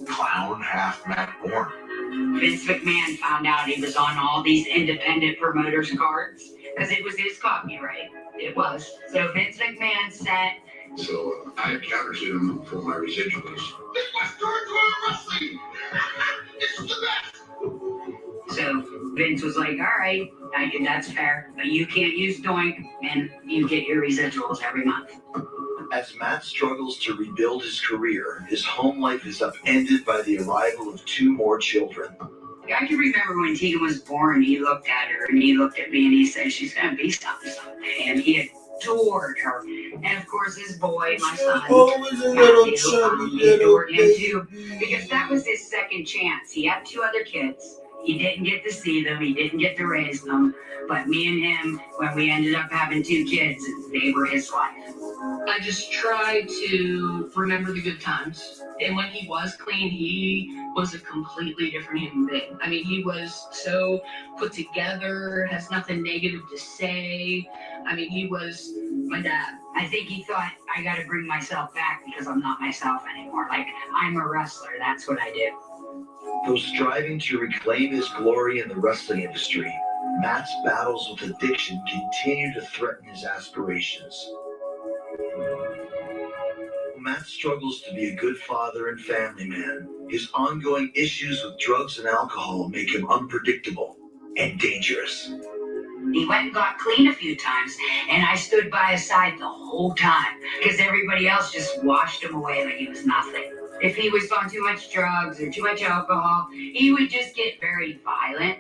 clown, half Matt Bourne. Vince McMahon found out he was on all these independent promoters' cards because it was his copyright. It was. So Vince McMahon said, So I countersued him for my residuals. This was hardcore wrestling. It's the best. so Vince was like, all right, that's fair, but you can't use Doink and you get your residuals every month. As Matt struggles to rebuild his career, his home life is upended by the arrival of 2 more children. I can remember when Tegan was born, he looked at her and he looked at me and he said, she's going to be something someday. And he adored her. And of course, his boy, my son, Always a little chubby he adored him baby. too. Because that was his second chance. He had 2 other kids. He didn't get to see them. He didn't get to raise them. But me and him, when we ended up having 2 kids, they were his life. I just try to remember the good times. And when he was clean, he was a completely different human being. I mean, he was so put together, has nothing negative to say. I mean, he was my dad. I think he thought, I got to bring myself back because I'm not myself anymore. Like, I'm a wrestler. That's what I do. Though striving to reclaim his glory in the wrestling industry, Matt's battles with addiction continue to threaten his aspirations. Matt struggles to be a good father and family man. His ongoing issues with drugs and alcohol make him unpredictable and dangerous. He went and got clean a few times, and I stood by his side the whole time because everybody else just washed him away like he was nothing. If he was on too much drugs or too much alcohol, he would just get very violent,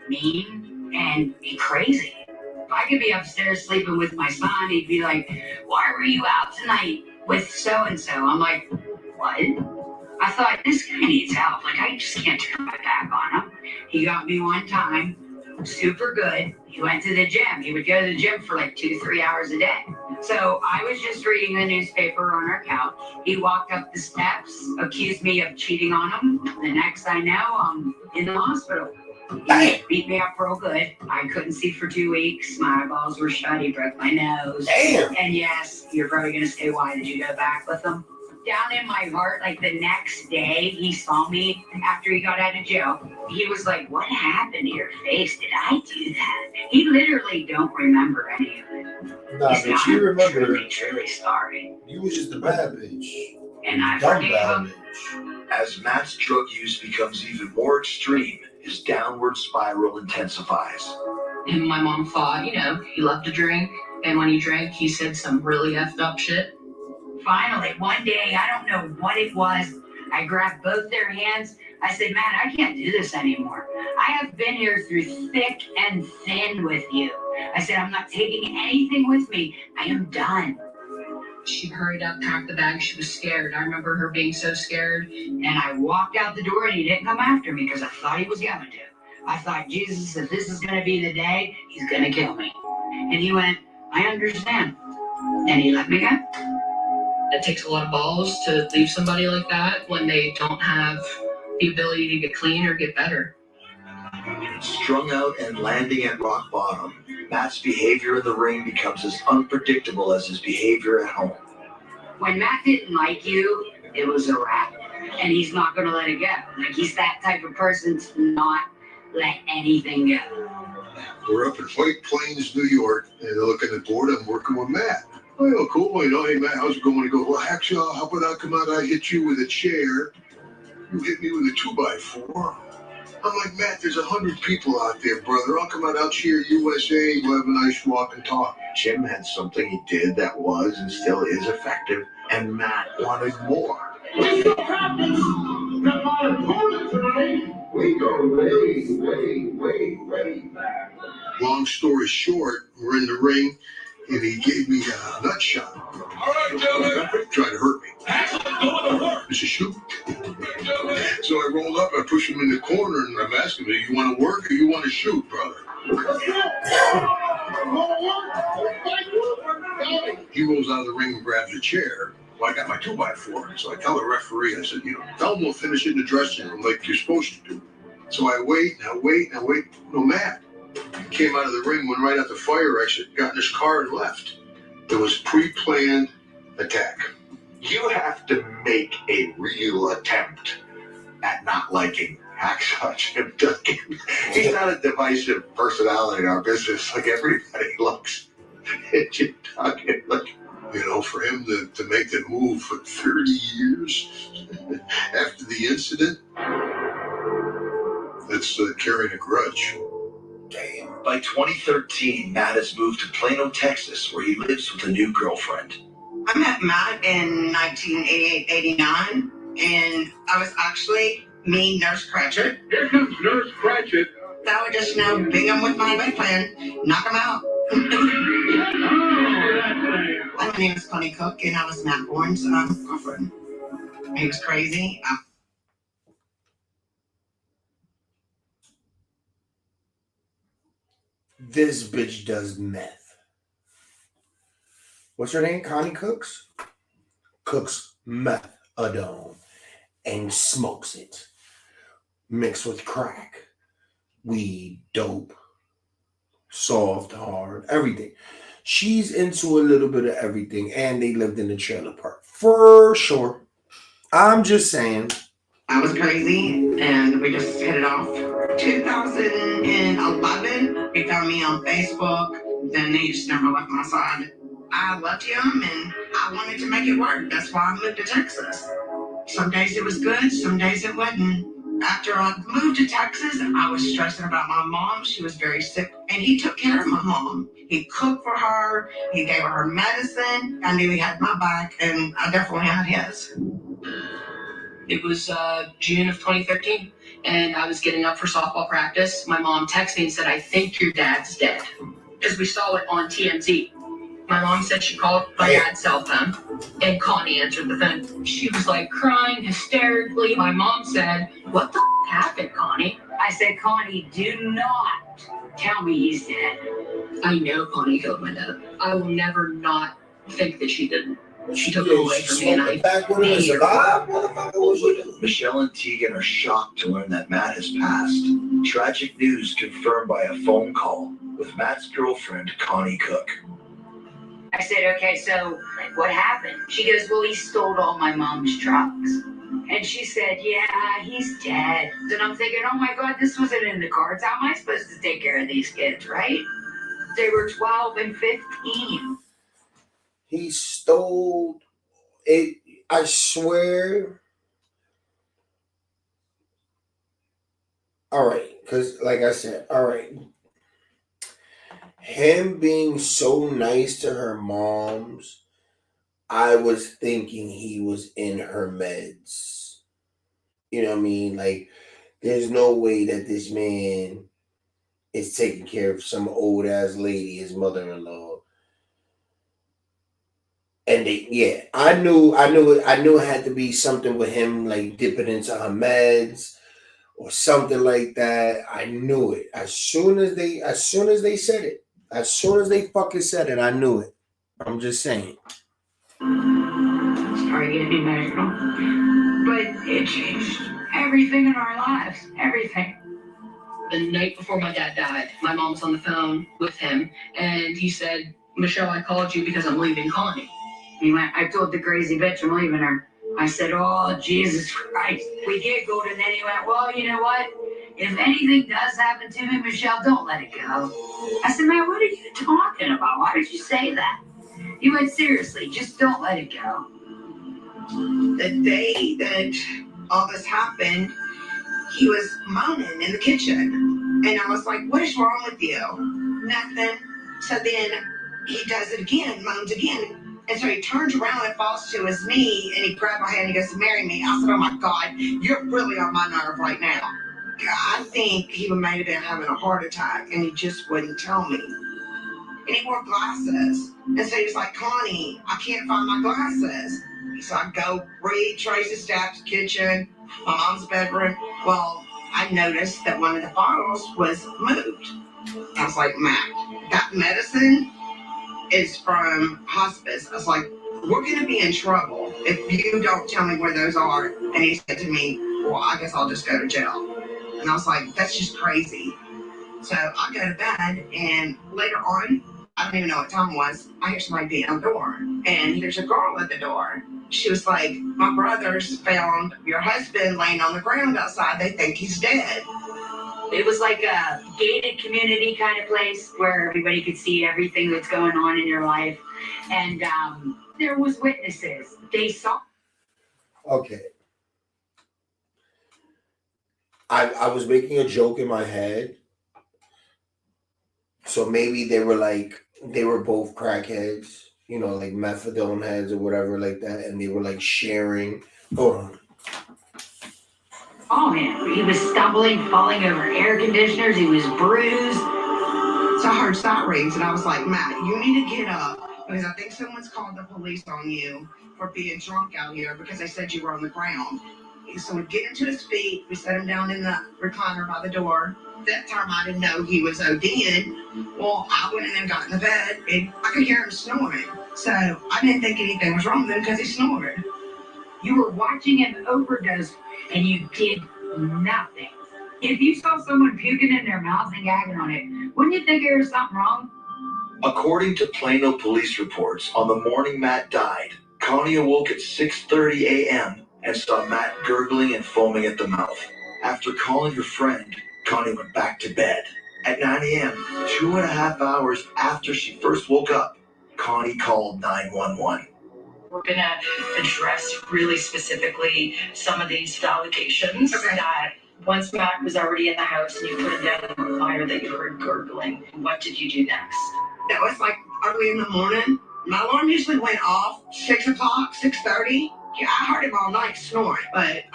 mean, and be crazy. If I could be upstairs sleeping with my son, he'd be like, why were you out tonight with so-and-so? I'm like, what? I thought, this guy needs help. Like, I just can't turn my back on him. He got me one time, super good. He went to the gym. He would go to the gym for like 2-3 hours a day. So I was just reading the newspaper on our couch. He walked up the steps, accused me of cheating on him. The next I know, I'm in the hospital. He beat me up real good. I couldn't see for 2 weeks. My eyeballs were shut. He broke my nose. Damn. And yes, you're probably going to say, why did you go back with him? Down in my heart, like the next day he saw me after he got out of jail. He was like, what happened to your face? Did I do that? He literally don't remember any of it. Nah, He's but you remember, truly sorry. you was just a bad bitch. And I Dumb forgave bad him. bitch. As Matt's drug use becomes even more extreme, his downward spiral intensifies. And my mom thought, he loved to drink. And when he drank, he said some really effed up shit. Finally, one day, I don't know what it was, I grabbed both their hands. I said, man, I can't do this anymore. I have been here through thick and thin with you. I said, I'm not taking anything with me. I am done. She hurried up, packed the bag. She was scared. I remember her being so scared. And I walked out the door and he didn't come after me because I thought he was going to. I thought, Jesus, if this is going to be the day, he's going to kill me. And he went, I understand. And he let me go. It takes a lot of balls to leave somebody like that when they don't have the ability to get clean or get better. Strung out and landing at rock bottom, Matt's behavior in the ring becomes as unpredictable as his behavior at home. When Matt didn't like you, it was a wrap. And he's not going to let it go. Like, he's that type of person to not let anything go. We're up in White Plains, New York, and I look at the board. I'm working with Matt. Oh, cool. Hey, Matt, how's it going? He goes, well, actually, how about I come out, I hit you with a chair. You hit me with a 2x4. I'm like, Matt, there's 100 people out there, brother. I'll come out cheer USA. We'll have a nice walk and talk. Jim had something he did that was and still is effective, and Matt wanted more. Just so happens that my opponent tonight, we go way back. Long story short, we're in the ring, and he gave me a nut shot. All right, gentlemen. Tried to hurt me. Axel, go to work. It's a shoot. So I rolled up, I pushed him in the corner, and I'm asking him, you want to work or you want to shoot, brother? He rolls out of the ring and grabs a chair. Well, I got my 2x4. So I tell the referee, I said, tell him we'll finish it in the dressing room like you're supposed to do. So I wait. No, Matt. He came out of the ring, went right out the fire exit, got in his car and left. It was pre-planned attack. You have to make a real attempt at not liking Hacksaw Jim Duggan. He's not a divisive personality in our business. Like, everybody looks at Jim Duggan. Like, for him to make that move for 30 years after the incident, that's carrying a grudge. Damn. By 2013, Matt has moved to Plano, Texas, where he lives with a new girlfriend. I met Matt in 1988-89, and I was actually me, Nurse Cratchit. Here comes Nurse Cratchit. That would just, bing him with my weight plan, knock him out. My name is Connie Cook, and I was Matt Bourne's girlfriend. He was crazy. This bitch does meth. What's her name? Connie Cooks? Cooks methadone and smokes it. Mixed with crack, weed, dope, soft, hard, everything. She's into a little bit of everything, and they lived in a trailer park. For sure. I'm just saying. I was crazy, and we just hit it off. 2011, he found me on Facebook. Then he just never left my side. I loved him, and I wanted to make it work. That's why I moved to Texas. Some days it was good, some days it wasn't. After I moved to Texas, I was stressing about my mom. She was very sick, and he took care of my mom. He cooked for her. He gave her medicine. I knew he had my back, and I definitely had his. It was June of 2013, and I was getting up for softball practice. My mom texted me and said, I think your dad's dead, because we saw it on TMZ. My mom said she called my dad's cell phone, and Connie answered the phone. She was like crying hysterically. My mom said, what the happened, Connie? I said, Connie, do not tell me he's dead. I know Connie killed my dad. I will never not think that she didn't. She took did. him away She from me, and smoked back with him and survived, motherfucker. What she do? Michelle and Tegan are shocked to learn that Matt has passed. Tragic news confirmed by a phone call with Matt's girlfriend, Connie Cook. I said, okay, so like, what happened? She goes, well, he stole all my mom's trucks. And she said, yeah, he's dead. And I'm thinking, oh my God, this wasn't in the cards. How am I supposed to take care of these kids, right? They were 12 and 15. He stole it. I swear. All right, because like I said, all right. Him being so nice to her moms, I was thinking he was in her meds. You know what I mean? Like, there's no way that this man is taking care of some old ass lady, his mother-in-law. And I knew it had to be something with him, like dipping into her meds or something like that. I knew it as soon as they said it. As soon as they fucking said it, I knew it. I'm just saying. Sorry getting emotional, but it changed everything in our lives. Everything. The night before my dad died, my mom was on the phone with him, and he said, Michelle, I called you because I'm leaving Connie. He went, I told the crazy bitch I'm leaving her. I said, oh, Jesus Christ. We giggled, and then he went, well, you know what? If anything does happen to me, Michelle, don't let it go. I said, man, what are you talking about? Why did you say that? He went, seriously, just don't let it go. The day that all this happened, he was moaning in the kitchen. And I was like, what is wrong with you? Nothing. So then he does it again, moans again. And so he turns around and falls to his knee and he grabbed my hand and he goes, marry me. I said, oh my God, you're really on my nerve right now. I think he might have been having a heart attack and he just wouldn't tell me. And he wore glasses. And so he was like, Connie, I can't find my glasses. So I go retrace the steps, kitchen, my mom's bedroom. Well, I noticed that one of the bottles was moved. I was like, Matt, that medicine is from hospice. I was like, we're going to be in trouble if you don't tell me where those are. And he said to me, well, I guess I'll just go to jail. And I was like, that's just crazy. So I go to bed, and later on, I don't even know what time it was, I hear somebody beating on the door. And there's a girl at the door. She was like, my brothers found your husband laying on the ground outside. They think he's dead. It was like a gated community kind of place where everybody could see everything that's going on in your life. And there was witnesses. They saw. Okay. I was making a joke in my head. So maybe they were both crackheads, you know, like methadone heads or whatever like that. And they were like sharing. Hold on. Oh man, he was stumbling, falling over air conditioners. He was bruised. So I heard sirens, and I was like, Matt, you need to get up because I think someone's called the police on you for being drunk out here because they said you were on the ground. So we get him to his feet. We set him down in the recliner by the door. That time I didn't know he was ODing. Well, I went in and got in the bed, and I could hear him snoring. So I didn't think anything was wrong with him because he snored. You were watching him overdose, and you did nothing. If you saw someone puking in their mouth and gagging on it, wouldn't you think there was something wrong? According to Plano police reports, on the morning Matt died, Connie awoke at 6:30 a.m. and saw Matt gurgling and foaming at the mouth. After calling her friend, Connie went back to bed. At 9 a.m., 2.5 hours after she first woke up, Connie called 911. We're going to address really specifically some of these allegations that once Matt was already in the house and you put him down in the recliner that you heard gurgling. What did you do next? That was like early in the morning. My alarm usually went off 6 o'clock, 6:30. Yeah, I heard him all night snoring. But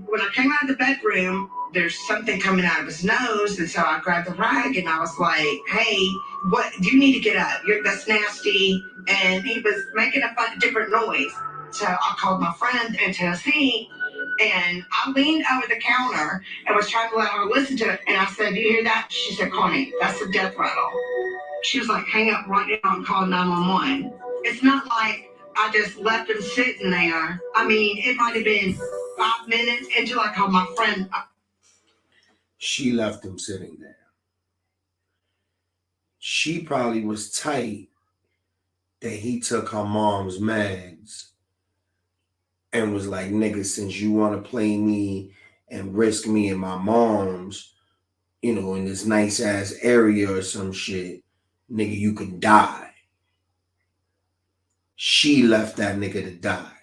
when I came out of the bedroom, there's something coming out of his nose. And so I grabbed the rag and I was like, hey, what? You need to get up. That's nasty. And he was making a different noise. So I called my friend in Tennessee. And I leaned over the counter and was trying to let her listen to it. And I said, do you hear that? She said, Connie, that's a death rattle. She was like, hang up right now and call 911. It's not like I just left him sitting there. I mean, it might have been 5 minutes until I called my friend. She left him sitting there. She probably was tight that he took her mom's meds and was like, nigga, since you want to play me and risk me and my mom's, you know, in this nice ass area or some shit, nigga, you can die. She left that nigga to die.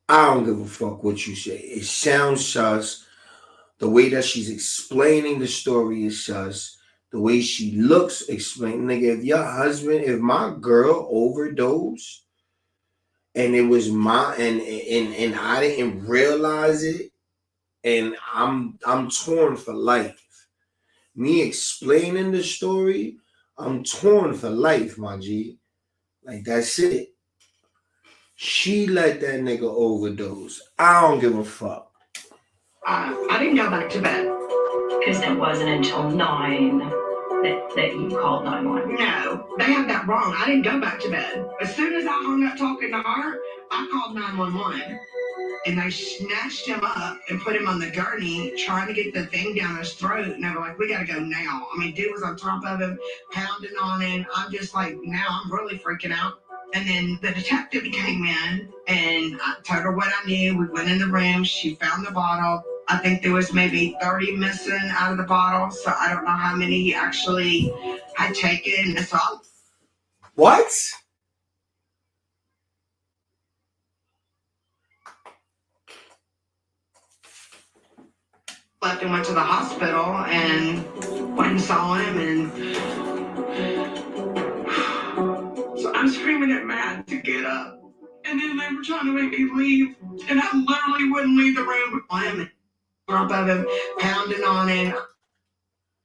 I don't give a fuck what you say. It sounds sus. The way that she's explaining the story is sus. The way she looks, explain, nigga, if your husband, if my girl overdosed and it was my and I didn't realize it, and I'm torn for life. Me explaining the story, I'm torn for life, my G. Like, that's it. She let that nigga overdose. I don't give a fuck. I didn't go back to bed. Because it wasn't until 9 that you called 911. No, they have that wrong. I didn't go back to bed. As soon as I hung up talking to her, I called 911. And they snatched him up and put him on the gurney, trying to get the thing down his throat. And they were like, we got to go now. I mean, dude was on top of him, pounding on him. I'm just like, now I'm really freaking out. And then the detective came in and I told her what I knew. We went in the room. She found the bottle. I think there was maybe 30 missing out of the bottle. So I don't know how many he actually had taken. So what? Left and went to the hospital and went and saw him, and so I'm screaming at Matt to get up, and then they were trying to make me leave, and I literally wouldn't leave the room with him, on top of him, pounding on him.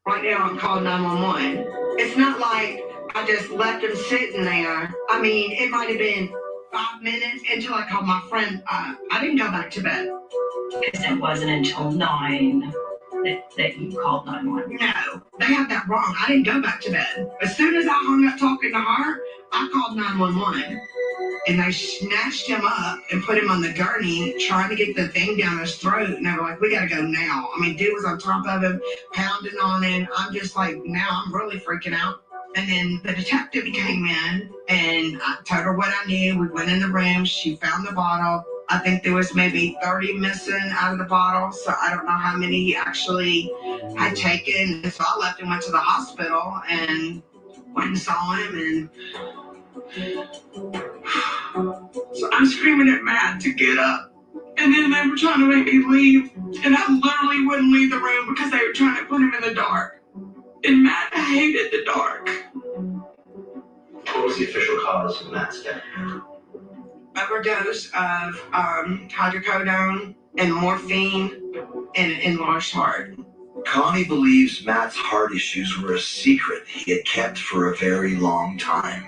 Right now I'm calling 911. It's not like I just left him sitting there. I mean, it might have been 5 minutes until I called my friend. I didn't go back to bed. Because it wasn't until 9 that you called 911. No, they have that wrong. I didn't go back to bed. As soon as I hung up talking to her, I called 911. And they snatched him up and put him on the gurney, trying to get the thing down his throat. And they were like, we got to go now. I mean, dude was on top of him, pounding on him. I'm just like, now I'm really freaking out. And then the detective came in and I told her what I knew. We went in the room. She found the bottle. I think there was maybe 30 missing out of the bottle. So I don't know how many he actually had taken. So I left and went to the hospital and went and saw him. And so I'm screaming at Matt to get up. And then they were trying to make me leave. And I literally wouldn't leave the room because they were trying to put him in the dark. And Matt hated the dark. What was the official cause of Matt's death? Overdose of hydrocodone and morphine and enlarged heart. Connie believes Matt's heart issues were a secret he had kept for a very long time.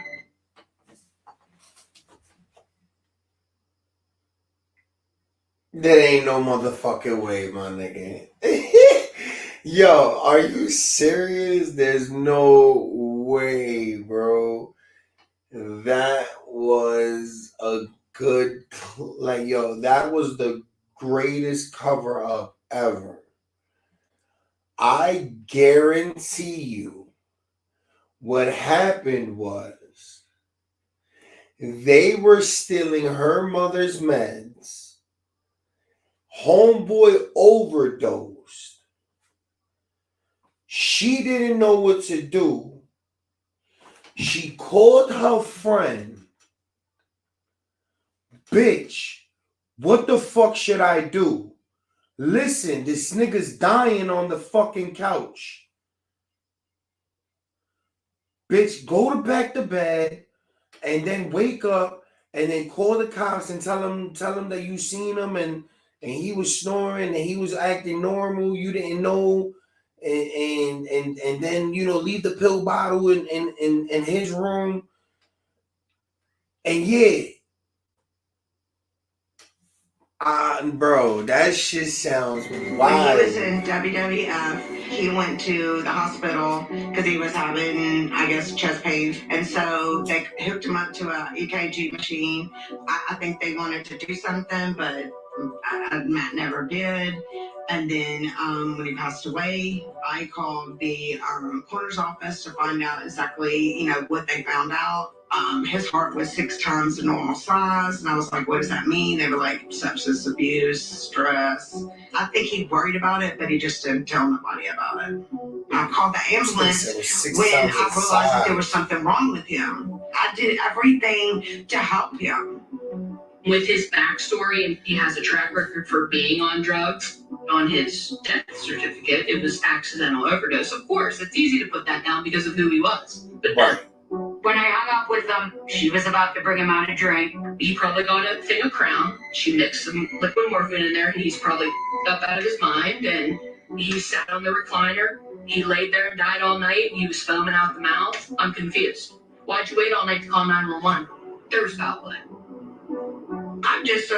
There ain't no motherfucking way, my nigga. Yo, are you serious? There's no way, bro. That was a good, like, yo, that was the greatest cover up ever. I guarantee you what happened was they were stealing her mother's meds. Homeboy overdosed. She didn't know what to do. She called her friend. Bitch, what the fuck should I do? Listen, this nigga's dying on the fucking couch. Bitch, go back to bed and then wake up and then call the cops and tell them that you seen him and he was snoring and he was acting normal. You didn't know, and then, you know, leave the pill bottle in his room. And yeah, Bro, that shit sounds When wild. he was in WWF, he went to the hospital because he was having, I guess, chest pains. And so they hooked him up to a EKG machine. I think they wanted to do something, but Matt never did. And then when he passed away, I called the coroner's office to find out exactly, what they found out. His heart was 6 times the normal size. And I was like, what does that mean? They were like, sepsis, abuse, stress. I think he worried about it, but he just didn't tell nobody about it. I called the ambulance when I realized that there was something wrong with him. I did everything to help him. With his backstory, he has a track record for being on drugs. On his death certificate, it was accidental overdose. Of course, it's easy to put that down because of who he was. But when I hung up with him, she was about to bring him out a drink. He probably got a thing of Crown. She mixed some liquid morphine in there, and he's probably up out of his mind. And he sat on the recliner. He laid there and died all night. He was foaming out the mouth. I'm confused. Why'd you wait all night to call 911? There was foul play. I'm just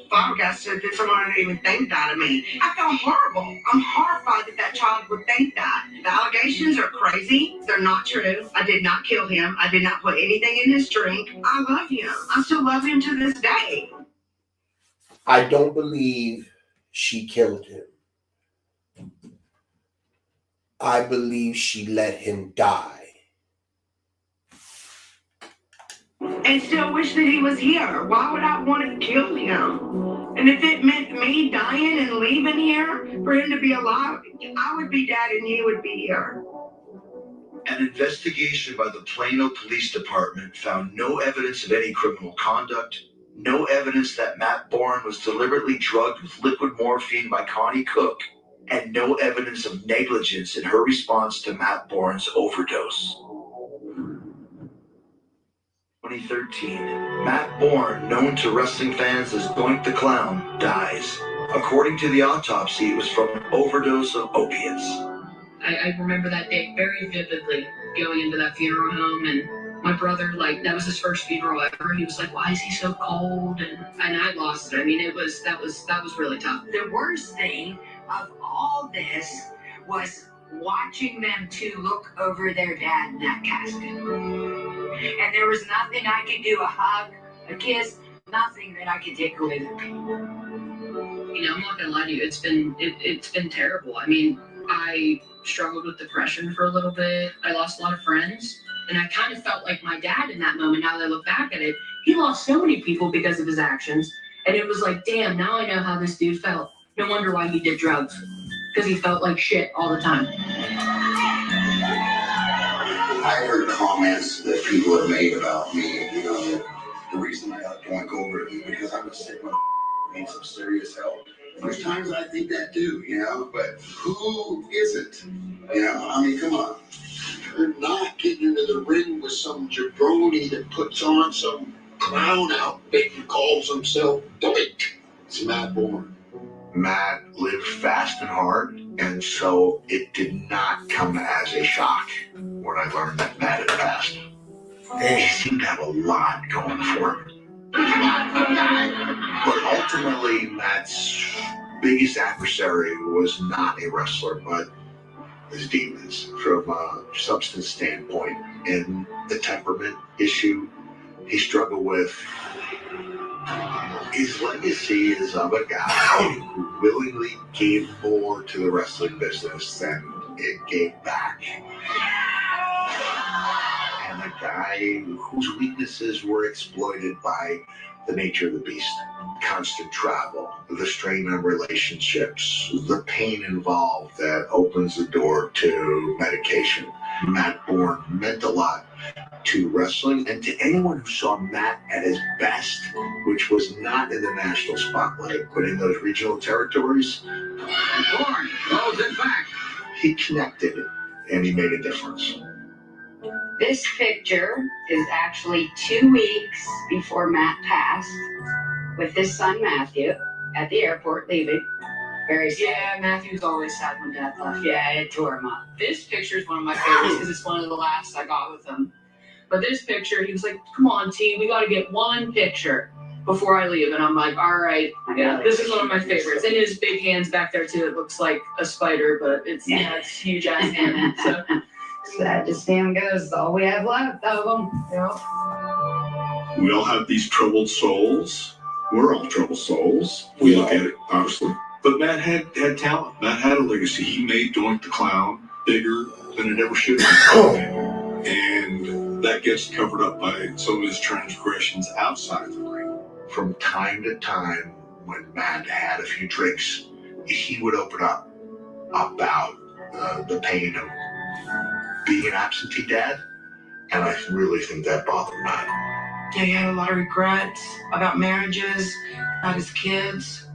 flabbergasted that someone would even think that of me. I feel horrible. I'm horrified that child would think that. The allegations are crazy. They're not true. I did not kill him. I did not put anything in his drink. I love him. I still love him to this day. I don't believe she killed him. I believe she let him die. And still wish that he was here. Why would I want to kill him? And if it meant me dying and leaving here for him to be alive, I would be dead and he would be here. An investigation by the Plano Police Department found no evidence of any criminal conduct, no evidence that Matt Bourne was deliberately drugged with liquid morphine by Connie Cook, and no evidence of negligence in her response to Matt Bourne's overdose. 2013, Matt Bourne, known to wrestling fans as Doink the Clown, dies. According to the autopsy, it was from an overdose of opiates. I remember that day very vividly, going into that funeral home, and my brother, that was his first funeral ever. He was like, "Why is he so cold?" And I lost it. I mean, that was really tough. The worst thing of all this was watching them two look over their dad in that casket. And there was nothing I could do, a hug, a kiss, nothing that I could take away the pain. I'm not gonna lie to you, it's been terrible. I mean, I struggled with depression for a little bit. I lost a lot of friends, and I kind of felt like my dad in that moment. Now that I look back at it, he lost so many people because of his actions, and it was like, damn, now I know how this dude felt. No wonder why he did drugs, because he felt like shit all the time. I heard comments that people have made about me, the reason I got Doink over is because I'm a sick one, need some serious help. There's times I think that too, but who isn't? I mean, come on. You're not getting into the ring with some jabroni that puts on some clown outfit and calls himself Doink. It's Matt Bourne. Matt lived fast and hard, and so it did not come as a shock when I learned that Matt had passed. He seemed to have a lot going for him. But ultimately, Matt's biggest adversary was not a wrestler, but his demons from a substance standpoint. And the temperament issue he struggled with. His legacy is of a guy who willingly gave more to the wrestling business than it gave back. And a guy whose weaknesses were exploited by the nature of the beast. Constant travel, the strain on relationships, the pain involved that opens the door to medication. Matt Bourne meant a lot to wrestling and to anyone who saw Matt at his best, which was not in the national spotlight, but in those regional territories. And Bourne goes in back. He connected and he made a difference. This picture is actually 2 weeks before Matt passed, with his son Matthew at the airport leaving. Very sad. Yeah, Matthew's always sad when Dad left. Yeah, it tore him up. This picture is one of my favorites because it's one of the last I got with him. But this picture, he was like, "Come on, T, we got to get one picture." before I leave, and I'm like, all right, yeah, this is one of my favorites. And his big hands back there too. It looks like a spider, but it's huge ass hand. So sad to see him go. It's all we have left of them. You know? We all have these troubled souls. We're all troubled souls. We look at it, obviously. But Matt had talent. Matt had a legacy. He made Doink the Clown bigger than it ever should have been. And that gets covered up by some of his transgressions outside the ring. From time to time, when Matt had a few drinks, he would open up about the pain of being an absentee dad. And I really think that bothered Matt. Yeah, he had a lot of regrets about marriages, about his kids,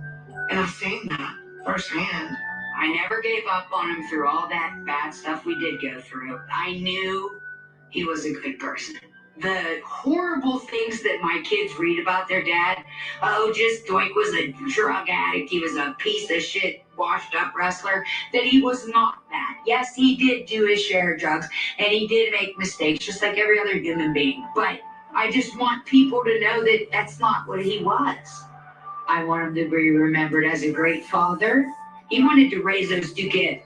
and I've seen that firsthand. I never gave up on him through all that bad stuff we did go through. I knew he was a good person. The horrible things that my kids read about their dad, just Doink was a drug addict, he was a piece of shit, washed up wrestler, that he was not that. Yes, he did do his share of drugs, and he did make mistakes, just like every other human being. But I just want people to know that that's not what he was. I want him to be remembered as a great father. He wanted to raise those two kids.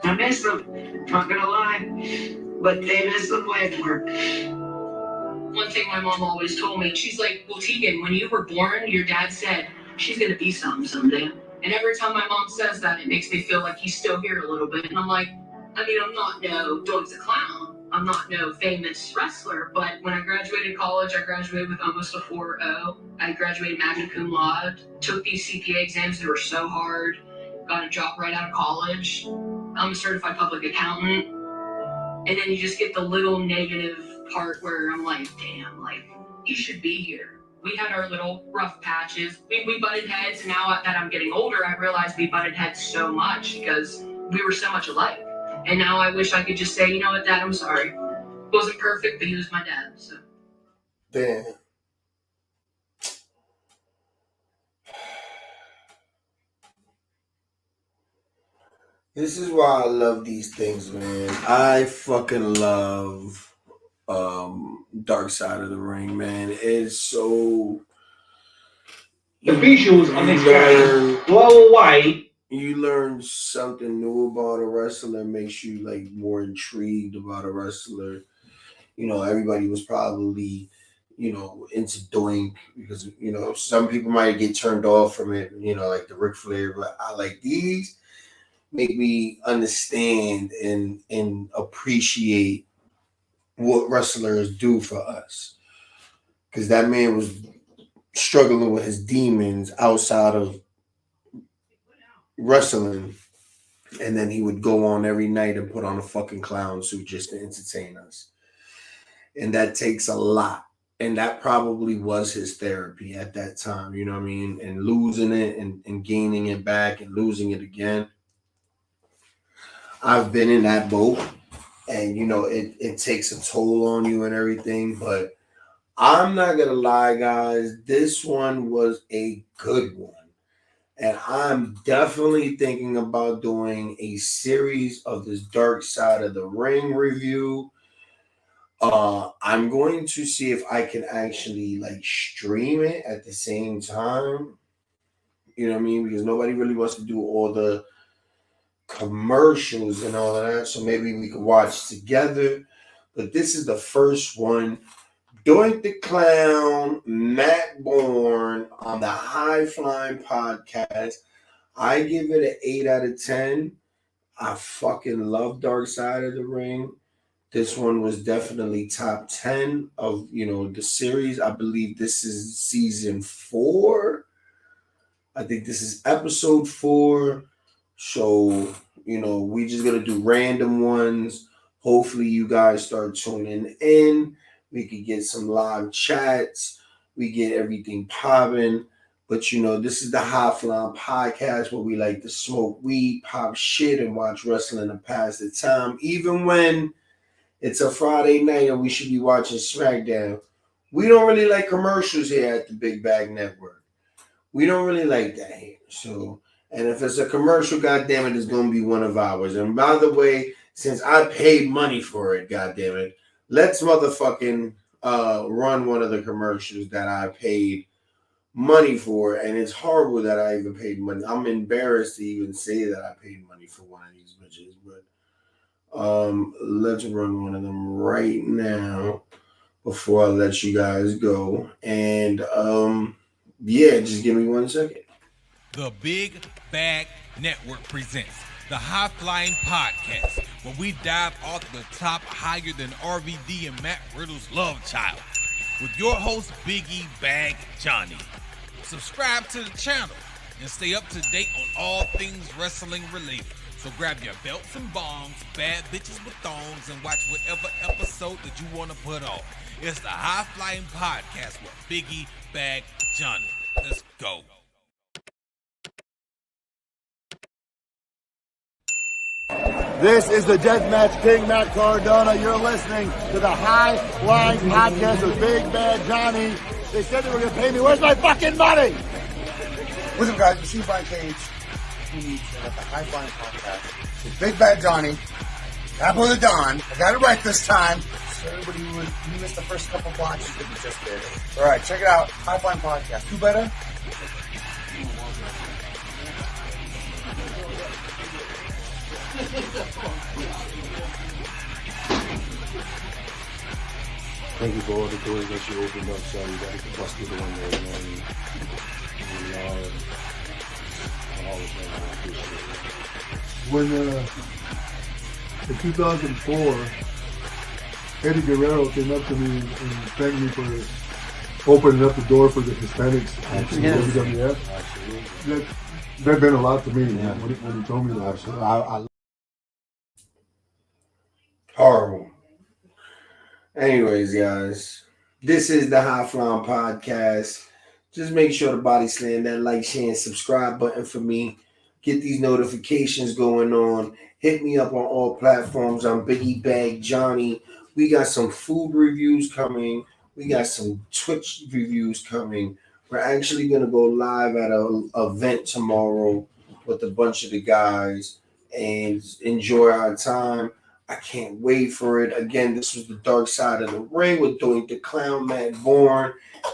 I miss them, not gonna lie, but they miss them way more. one thing my mom always told me, she's like, well, Tegan, when you were born, your dad said, she's gonna be something someday. And every time my mom says that, it makes me feel like he's still here a little bit. And I'm like, I mean, I'm not no Doink the Clown. I'm not no famous wrestler, but when I graduated college, I graduated with almost a 4.0. I graduated magna cum laude, took these CPA exams that were so hard, got a job right out of college. I'm a certified public accountant. And then you just get the little negative part where I'm like, damn, like, he should be here. We had our little rough patches. We butted heads, and now that I'm getting older, I realize we butted heads so much because we were so much alike. And now I wish I could just say, you know what, Dad, I'm sorry. Wasn't perfect, but he was my dad, so. Damn. This is why I love these things, man. I fucking love Darkside of the Ring, man. It's so... The visuals on this game, blow away. You learn something new about a wrestler, makes you like more intrigued about a wrestler. You know, everybody was probably, into Doink because, some people might get turned off from it, like the Ric Flair, but I like these make me understand and appreciate what wrestlers do for us. Because that man was struggling with his demons outside of wrestling, and then he would go on every night and put on a fucking clown suit just to entertain us. And that takes a lot. And that probably was his therapy at that time, you know what I mean? And losing it and gaining it back and losing it again. I've been in that boat, and it takes a toll on you and everything, but I'm not gonna lie, guys, this one was a good one. And I'm definitely thinking about doing a series of this Darkside of the Ring review. I'm going to see if I can actually stream it at the same time. You know what I mean? Because nobody really wants to do all the commercials and all of that. So maybe we could watch together. But this is the first one. Doink the Clown, Matt Bourne on the High Flying Podcast. I give it an 8 out of 10. I fucking love Darkside of the Ring. This one was definitely top 10 of, the series. I believe this is season 4. I think this is episode 4. So, we just going to do random ones. Hopefully you guys start tuning in. We could get some live chats. We get everything popping. But, this is the High Flying Podcast where we like to smoke weed, pop shit, and watch wrestling and pass the time. Even when it's a Friday night and we should be watching SmackDown. We don't really like commercials here at the Big Bag Network. We don't really like that here. So, and if it's a commercial, goddammit, it's going to be one of ours. And by the way, since I paid money for it, goddammit, let's motherfucking run one of the commercials that I paid money for, and it's horrible that I even paid money. I'm embarrassed to even say that I paid money for one of these bitches, but let's run one of them right now before I let you guys go. And yeah, just give me 1 second. The Big Bag Network presents the High Flying Podcast, where we dive off the top higher than RVD and Matt Riddle's love child, with your host Biggie Bag Johnny. Subscribe to the channel and stay up to date on all things wrestling related. So grab your belts and bongs, bad bitches with thongs, and watch whatever episode that you want to put on. It's the High Flying Podcast with Biggie Bag Johnny. Let's go. This is the Deathmatch King, Matt Cardona. You're listening to the High Flying Podcast with Big Bad Johnny. They said they were going to pay me. Where's my fucking money? What's up, guys? Machine Brian Cage. Who needs at the High Flying Podcast with Big Bad Johnny. Apple of the Dawn. I got it right this time. So everybody you missed the first couple blocks that we just did. All right, check it out. High Flying Podcast. Who better? Thank you for all the doors that you opened up, so you got to bust through the window, you know what I mean? I appreciate it. When in 2004, Eddie Guerrero came up to me and thanked me for opening up the door for the Hispanics in WWF. That meant a lot to me when he told me that. Absolutely. Horrible. Anyways, guys, this is the High Flying Podcast. Just make sure to body slam that like, share, and subscribe button for me. Get these notifications going on. Hit me up on all platforms. I'm Biggie Bag Johnny. We got some food reviews coming. We got some Twitch reviews coming. We're actually going to go live at an event tomorrow with a bunch of the guys and enjoy our time. I can't wait for it. Again, this was the Darkside of the Ring with Doink the Clown, Matt Bourne,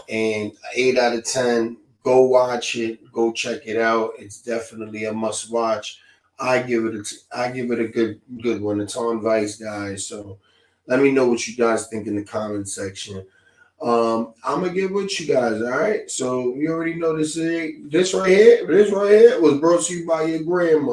and 8 out of 10. Go watch it. Go check it out. It's definitely a must watch. I give it a good one. It's on Vice, guys. So let me know what you guys think in the comment section. I'm gonna get with you guys. All right. So you already know this right here was brought to you by your grandma.